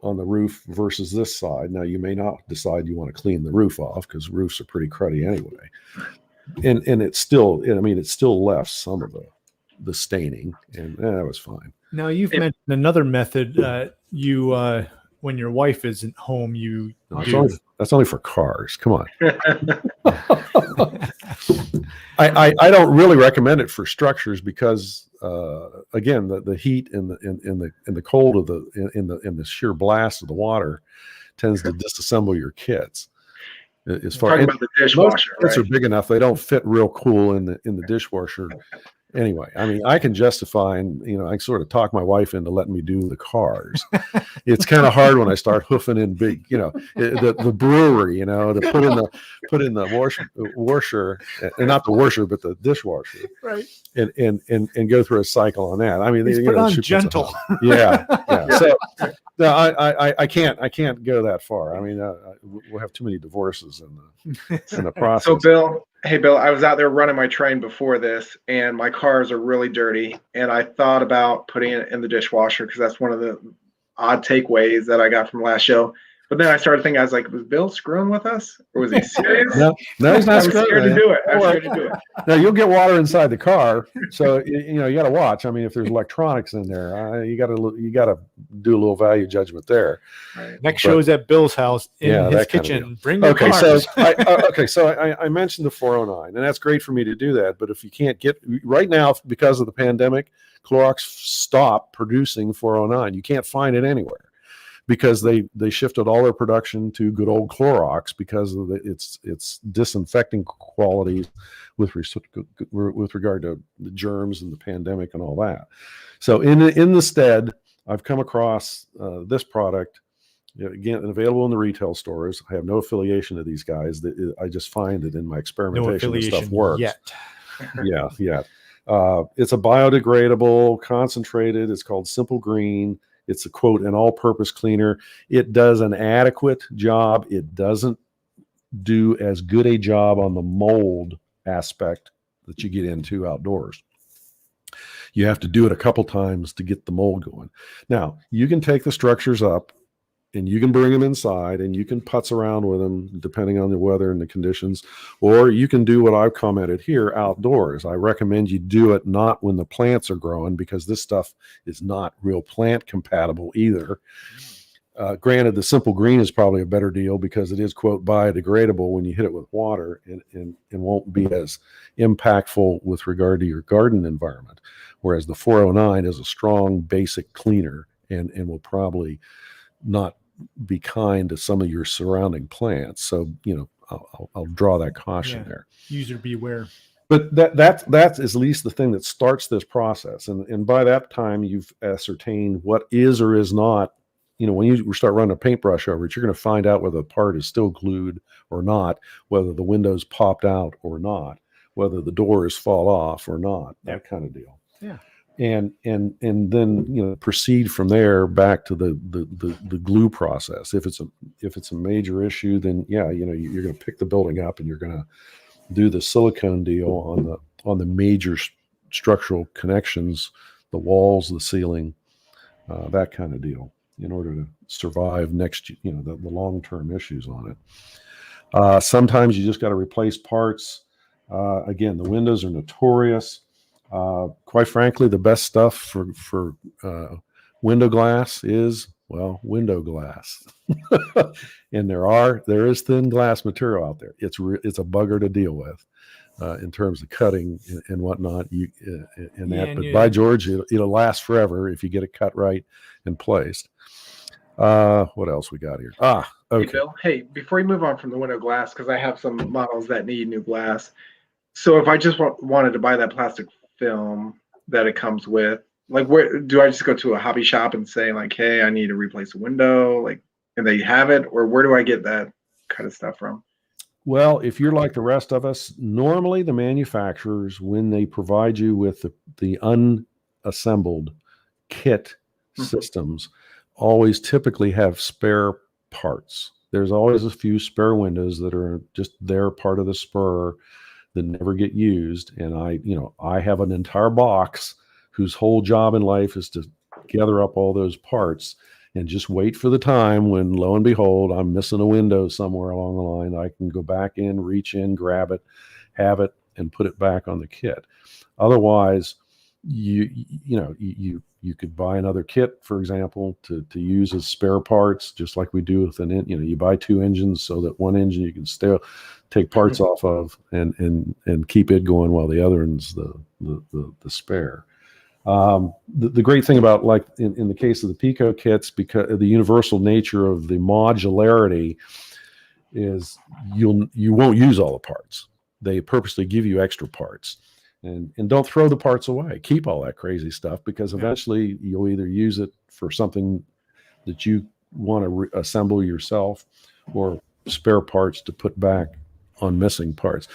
on the roof versus this side. Now you may not decide you want to clean the roof off because roofs are pretty cruddy anyway. And it's still, it still left some of the staining, and that was fine. Now you've mentioned another method. When your wife isn't home, that's only for cars. Come on. I don't really recommend it for structures because again, the heat and the cold of the sheer blast of the water tends to disassemble your kits. As far about the dishwasher, most kits are big enough; they don't fit real cool in the dishwasher. Anyway, I can justify, and I sort of talk my wife into letting me do the cars. It's kind of hard when I start hoofing in big, the brewery, to put in the washer, and not the washer, but the dishwasher, right? And go through a cycle on that. Put on gentle. Yeah. So no, I can't go that far. We'll have too many divorces in the process. So Bill, I was out there running my train before this, and my cars are really dirty. And I thought about putting it in the dishwasher because that's one of the odd takeaways that I got from last show. But then I started thinking, I was like, was Bill screwing with us, or was he serious? No, he's not screwing. I'm scared to do it. I'm scared to do it. Now you'll get water inside the car, so you got to watch. If there's electronics in there, you got to do a little value judgment there. Right. Next show is at Bill's house in his kitchen. Bring your cars. So I mentioned the 409, and that's great for me to do that. But if you can't get right now because of the pandemic, Clorox stopped producing 409. You can't find it anywhere, because they shifted all their production to good old Clorox because of its disinfecting qualities with regard to the germs and the pandemic and all that. So in the stead, I've come across this product, again, available in the retail stores. I have no affiliation to these guys. I just find that in my experimentation, this stuff works. Yet. Yeah. It's a biodegradable, concentrated. It's called Simple Green. It's a quote, an all-purpose cleaner. It does an adequate job. It doesn't do as good a job on the mold aspect that you get into outdoors. You have to do it a couple times to get the mold going. Now, you can take the structures up and you can bring them inside and you can putz around with them depending on the weather and the conditions, or you can do what I've commented here outdoors. I recommend you do it not when the plants are growing, because this stuff is not real plant compatible either. Granted, the Simple Green is probably a better deal because it is, quote, biodegradable when you hit it with water, and won't be as impactful with regard to your garden environment. Whereas the 409 is a strong basic cleaner and will probably not be kind to some of your surrounding plants. So, I'll draw that caution there. User beware. But that's at least the thing that starts this process. And by that time, you've ascertained what is or is not. When you start running a paintbrush over it, you're going to find out whether the part is still glued or not, whether the windows popped out or not, whether the doors fall off or not, that kind of deal. Yeah. And then proceed from there back to the glue process. If it's a major issue, then you're going to pick the building up and you're going to do the silicone deal on the major structural connections, the walls, the ceiling, that kind of deal, in order to survive the long-term issues on it. Sometimes you just got to replace parts. Again, the windows are notorious. Quite frankly, the best stuff for window glass is, window glass. And there is thin glass material out there. It's a bugger to deal with in terms of cutting and whatnot. But by George, it'll last forever if you get it cut right and placed. What else we got here? Okay. Hey, Bill, before you move on from the window glass, because I have some models that need new glass. So if I just wanted to buy that plastic film that it comes with, like, where do I just go to a hobby shop and say, like, hey, I need to replace a window, like, and they have it, or where do I get that kind of stuff from? Well, if you're like the rest of us, normally the manufacturers, when they provide you with the unassembled kit systems, always typically have spare parts. There's always a few spare windows that are just there, part of the spur, that never get used. And I have an entire box whose whole job in life is to gather up all those parts and just wait for the time when, lo and behold, I'm missing a window somewhere along the line. I can go back in, reach in, grab it, have it, and put it back on the kit. Otherwise, you could buy another kit, for example, to use as spare parts, just like we do with you buy two engines so that one engine you can still take parts off of and keep it going while the other one's the spare. The great thing about, like in the case of the Pico kits, because of the universal nature of the modularity, is you won't use all the parts. They purposely give you extra parts. And don't throw the parts away. Keep all that crazy stuff, because eventually you'll either use it for something that you want to assemble yourself, or spare parts to put back on missing parts.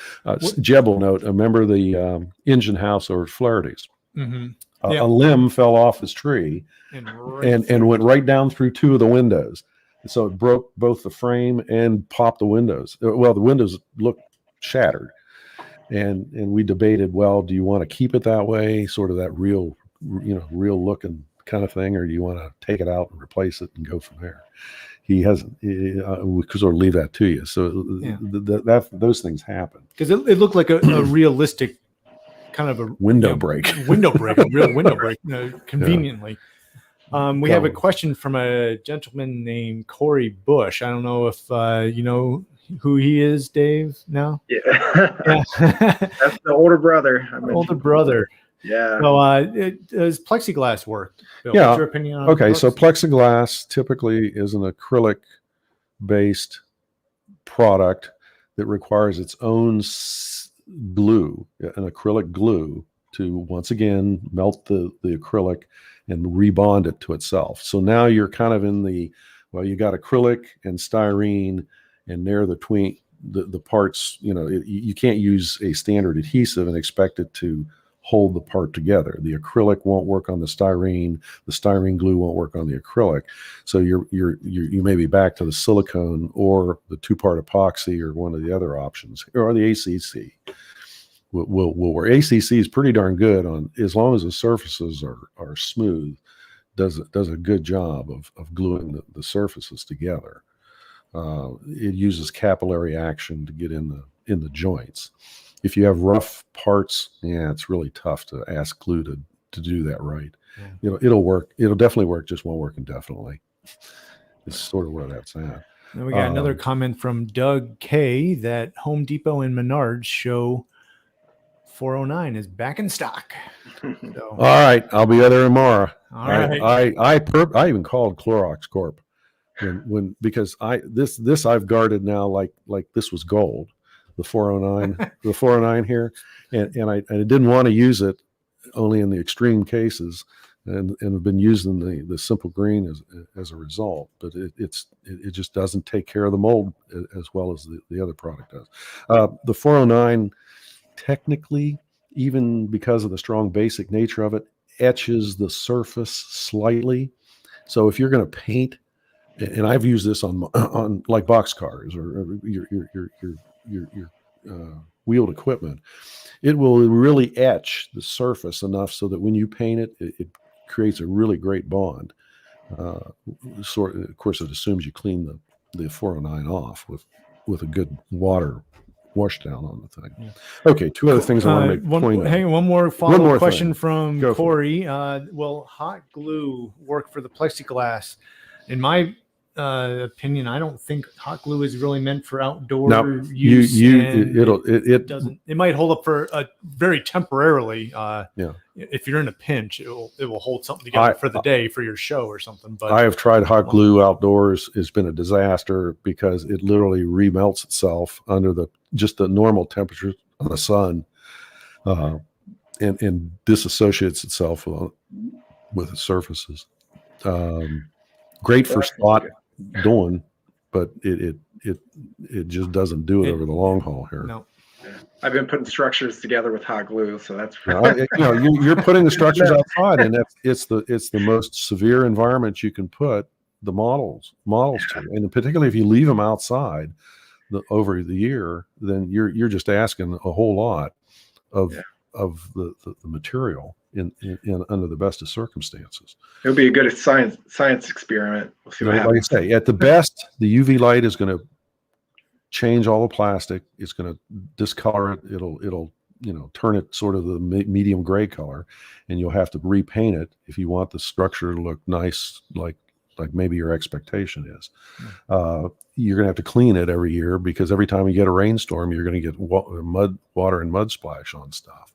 Jeb will note, remember the engine house over Flaherty's. Mm-hmm. A limb fell off his tree and went right down through two of the windows. So it broke both the frame and popped the windows. Well, the windows looked shattered. And we debated, well, do you want to keep it that way, sort of that real looking kind of thing, or do you want to take it out and replace it and go from there? He hasn't, we could sort of leave that to you. So those things happen. Because it looked like a realistic kind of a window break, a real window break, conveniently. We have a question from a gentleman named Corey Bush. I don't know if you know who he is, Dave, now? Yeah. That's the older brother. Older brother. Yeah. So does plexiglass work? Bill? Yeah. What's your opinion on Okay, so plexiglass typically is an acrylic-based product that requires its own glue, an acrylic glue, to once again melt the acrylic and rebond it to itself. So now you're kind of in you got acrylic and styrene, and they're the parts, you can't use a standard adhesive and expect it to hold the part together. The acrylic won't work on the styrene glue won't work on the acrylic. So you may be back to the silicone or the two-part epoxy or one of the other options, or the ACC. Will work. ACC is pretty darn good on, as long as the surfaces are smooth, does a good job of gluing the surfaces together. It uses capillary action to get in the joints. If you have rough parts, it's really tough to ask glue to do that right. Yeah. It'll work. It'll definitely work. Just won't work indefinitely. It's sort of where that's at. Then we got another comment from Doug K that Home Depot and Menards show 409 is back in stock. So. All right, I'll be there tomorrow. All right. I even called Clorox Corp when because this I've guarded now like this was gold, the 409 here, and I didn't want to use it only in the extreme cases, and have been using the simple green as a result, but it just doesn't take care of the mold as well as the other product does. The 409 technically, even because of the strong basic nature of it, etches the surface slightly. So if you're going to paint, and I've used this on like box cars or your wheeled equipment, it will really etch the surface enough so that when you paint it, it creates a really great bond. Of course, it assumes you clean the 409 off with a good water wash down on the thing. Yeah. Okay, two other things I want to make point. Hang on, one more follow-up question from Go Corey. Will hot glue work for the plexiglass? In my opinion, I don't think hot glue is really meant for outdoor use. It doesn't. It might hold up for very temporarily. If you're in a pinch, it will hold something together for the day for your show or something. But I have tried hot glue outdoors. It's been a disaster because it literally remelts itself under just the normal temperature of the sun, and disassociates itself with the surfaces. Great for spot doing, but it just doesn't do it over the long haul here. No. I've been putting structures together with hot glue, so that's you're putting the structures outside, and it's the most severe environment you can put the models to, and particularly if you leave them outside over the year, then you're just asking a whole lot of the material in under the best of circumstances. It'll be a good science experiment. We'll see what happens. Like I say, at the best, the UV light is going to change all the plastic. It's going to discolor it. It'll turn it sort of the medium gray color, and you'll have to repaint it if you want the structure to look nice, like maybe your expectation is. You're going to have to clean it every year because every time you get a rainstorm, you're going to get water and mud splash on stuff.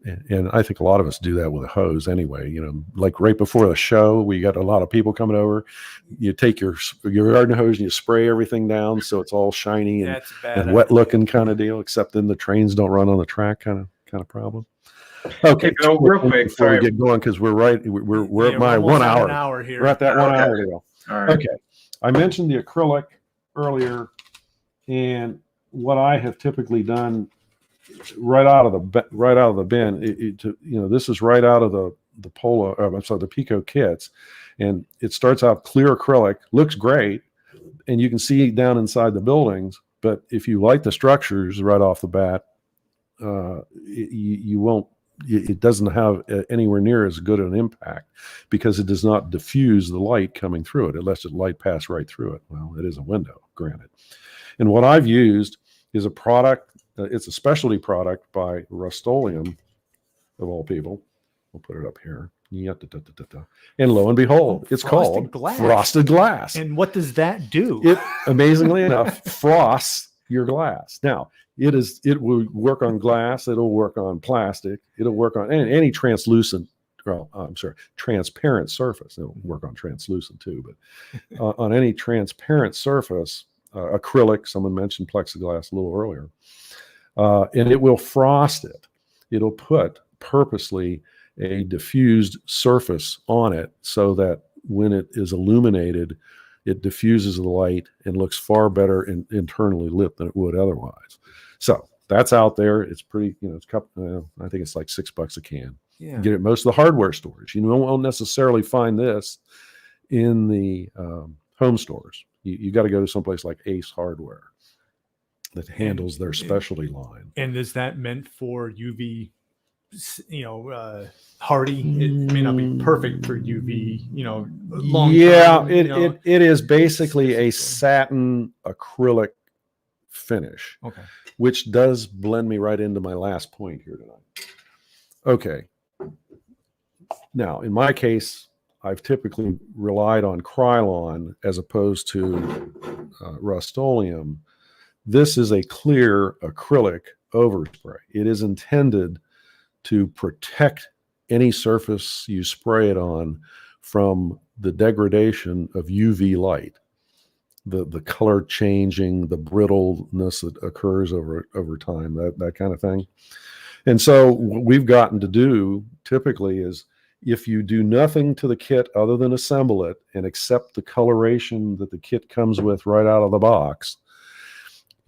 And I think a lot of us do that with a hose anyway. Like right before the show, we got a lot of people coming over. You take your garden hose and you spray everything down so it's all shiny and wet looking kind of deal. Except then the trains don't run on the track kind of problem. Okay, hey, Bill, real quick, before we get going, because we're at my 1 hour. An hour here. We're at that 1 hour deal. All right. Okay, I mentioned the acrylic earlier, and what I have typically done right out of the bin. This is right out of the Polo. The Pico kits, and it starts out clear acrylic, looks great, and you can see down inside the buildings. But if you light the structures right off the bat, you won't. It doesn't have anywhere near as good an impact because it does not diffuse the light coming through it. It lets the light pass right through it. Well, it is a window, granted. And what I've used is a product. It's a specialty product by Rust-Oleum, of all people. We'll put it up here. And lo and behold, it's called Frosted Glass. And what does that do? It, amazingly enough, frosts your glass. Now, it will work on glass. It'll work on plastic. It'll work on any transparent surface. It'll work on translucent too, but on any transparent surface, acrylic, someone mentioned plexiglass a little earlier, and it will frost it. It'll put purposely a diffused surface on it so that when it is illuminated, it diffuses the light and looks far better internally lit than it would otherwise. So That's out there. It's pretty, it's I think it's like $6 a can. Yeah. You get it at most of the hardware stores. You won't necessarily find this in the home stores. You got to go to someplace like Ace Hardware that handles their specialty line. And is that meant for UV, hardy? It may not be perfect for UV, long term, it is basically a satin acrylic finish. Okay. Which does blend me right into my last point here tonight. Okay. Now, in my case, I've typically relied on Krylon as opposed to Rust-Oleum. This is a clear acrylic overspray. It is intended to protect any surface you spray it on from the degradation of UV light, the color changing, the brittleness that occurs over time, that kind of thing. And so what we've gotten to do typically is, if you do nothing to the kit other than assemble it and accept the coloration that the kit comes with right out of the box,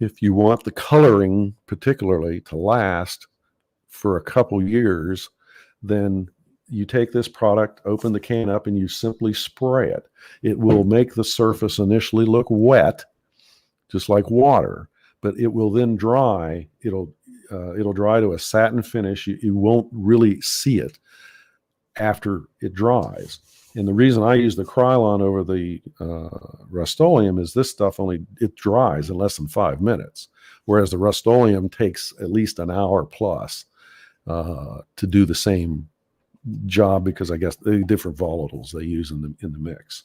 if you want the coloring particularly to last for a couple years, then you take this product, open the can up, and you simply spray it. It will make the surface initially look wet, just like water, but it will then dry. It'll dry to a satin finish. You won't really see it after it dries. And the reason I use the Krylon over the Rust-Oleum is this stuff it dries in less than 5 minutes, whereas the Rust-Oleum takes at least an hour plus to do the same job, because I guess the different volatiles they use in the mix.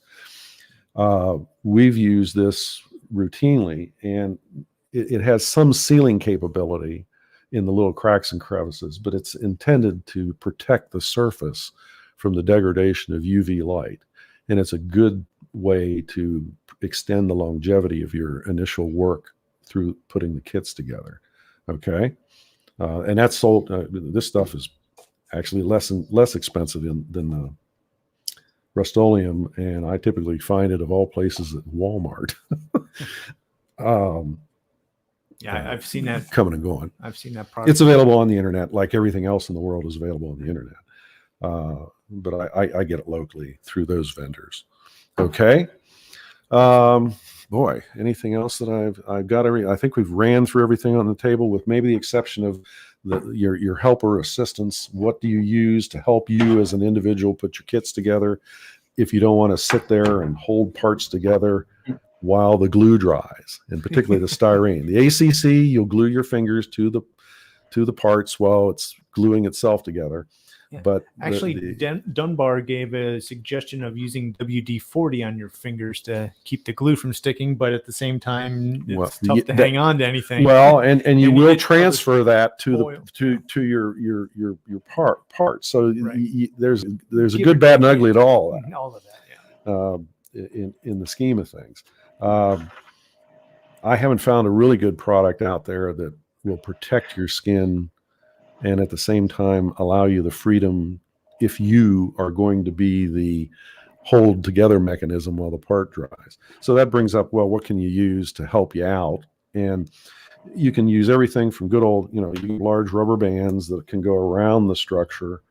We've used this routinely, and it has some sealing capability in the little cracks and crevices, but it's intended to protect the surface from the degradation of UV light. And it's a good way to extend the longevity of your initial work through putting the kits together. Okay. And that's sold, this stuff is actually less expensive than the Rust-Oleum, and I typically find it of all places at Walmart. I've seen that coming and going. I've seen that product. It's available on the internet, like everything else in the world is available on the internet. But I get it locally through those vendors. Okay. Boy, anything else that I've got? I think we've ran through everything on the table, with maybe the exception of your helper assistance. What do you use to help you as an individual put your kits together if you don't want to sit there and hold parts together while the glue dries, and particularly the styrene? The ACC, you'll glue your fingers to the parts while it's gluing itself together. Yeah. But actually, Dunbar gave a suggestion of using WD-40 on your fingers to keep the glue from sticking, but at the same time, it's tough to hang on to anything. Well, and you will transfer that to your part. So right. There's a good, bad, and ugly to all that. All of that, yeah. In the scheme of things, I haven't found a really good product out there that will protect your skin and at the same time allow you the freedom, if you are going to be the hold together mechanism while the part dries. So that brings up, well, what can you use to help you out? And you can use everything from good old, you can large rubber bands that can go around the structure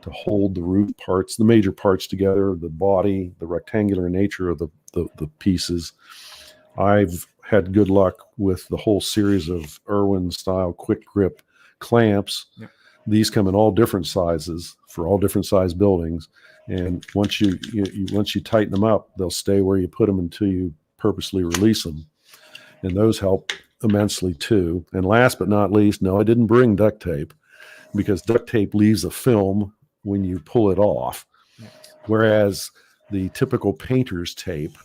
to hold the root parts, the major parts together, the body, the rectangular nature of the pieces. I've had good luck with the whole series of Irwin style quick grip clamps. Yep. These come in all different sizes for all different size buildings, and once you tighten them up, they'll stay where you put them until you purposely release them, and those help immensely too. And last but not least, no, I didn't bring duct tape, because duct tape leaves a film when you pull it off, whereas the typical painter's tape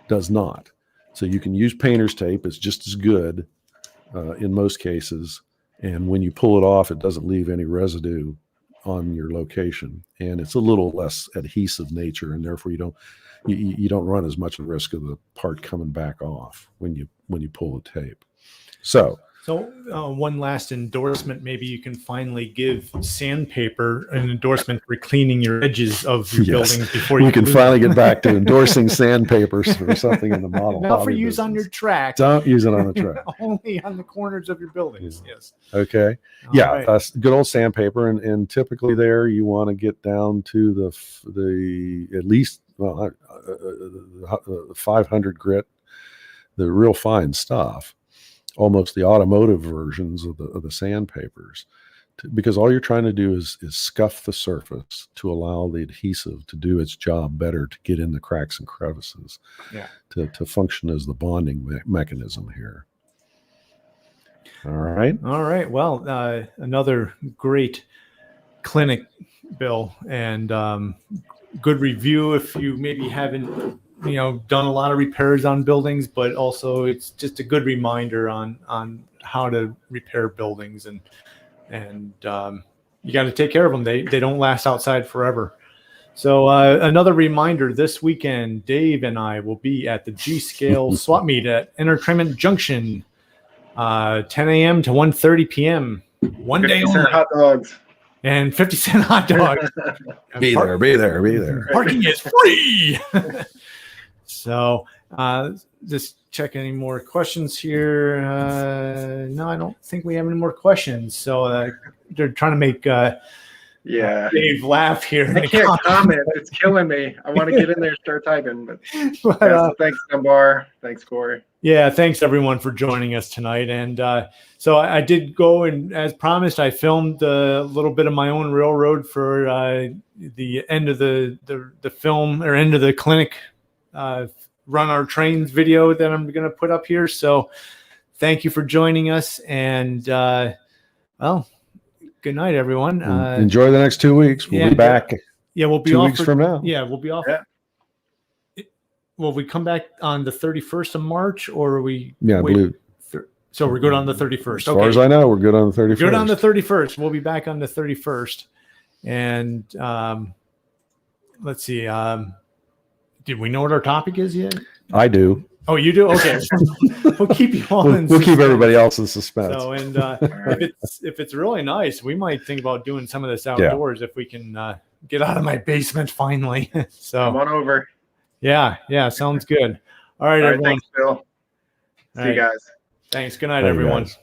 does not. So you can use painter's tape; it's just as good in most cases. And when you pull it off, it doesn't leave any residue on your location, and it's a little less adhesive nature, and therefore you don't run as much risk of the part coming back off when you pull the tape. So So one last endorsement, maybe you can finally give sandpaper an endorsement for cleaning your edges of your Yes. buildings before We you can glue finally them. get back to endorsing sandpapers for something in the model. Not for hobby use on your business. track. Don't use it on the track. Only on the corners of your buildings. Yeah. Yes. Okay. All Yeah. right. Good old sandpaper. And typically there you want to get down to the at least 500 grit, the real fine stuff, almost the automotive versions of the sandpapers, because all you're trying to do is scuff the surface to allow the adhesive to do its job better, to get in the cracks and crevices, to function as the bonding mechanism here. All right. All right. Well, another great clinic, Bill, and good review. If you maybe haven't, done a lot of repairs on buildings, but also it's just a good reminder on how to repair buildings, and you got to take care of them. They don't last outside forever. So another reminder, this weekend, Dave and I will be at the G-Scale swap meet at Entertainment Junction, 10 a.m. to 1:30 p.m. One day 50 cent only. hot dogs. And 50-cent hot dogs. Be there. Parking is free. So just check any more questions here. No, I don't think we have any more questions. So they're trying to make Dave laugh here. I can't comment. It's killing me. I want to get in there and start typing. But so thanks, Dunbar. Thanks, Corey. Yeah, thanks everyone for joining us tonight. And so I did go, and as promised, I filmed a little bit of my own railroad for the end of the film, or end of the clinic run our trains video that I'm going to put up here. So thank you for joining us, and well, good night, everyone. Enjoy the next 2 weeks. We'll be back. Yeah, we'll be 2 off weeks from now. Yeah, we'll be off. Yeah. Will we come back on the 31st of March, or are we? Yeah, I believe. So we're good on the 31st. As far as I know, we're good on the 31st. Good on the 31st. We'll be back on the 31st. And let's see. Did we know what our topic is yet? I do. Oh, you do? Okay. We'll keep you all in We'll keep suspense. everybody else in suspense. So, and if it's really nice, we might think about doing some of this outdoors if we can get out of my basement finally. So Come on over. Yeah, sounds good. All right, everyone. Thanks, Bill. See you guys. Thanks. Good night, everyone. Guys.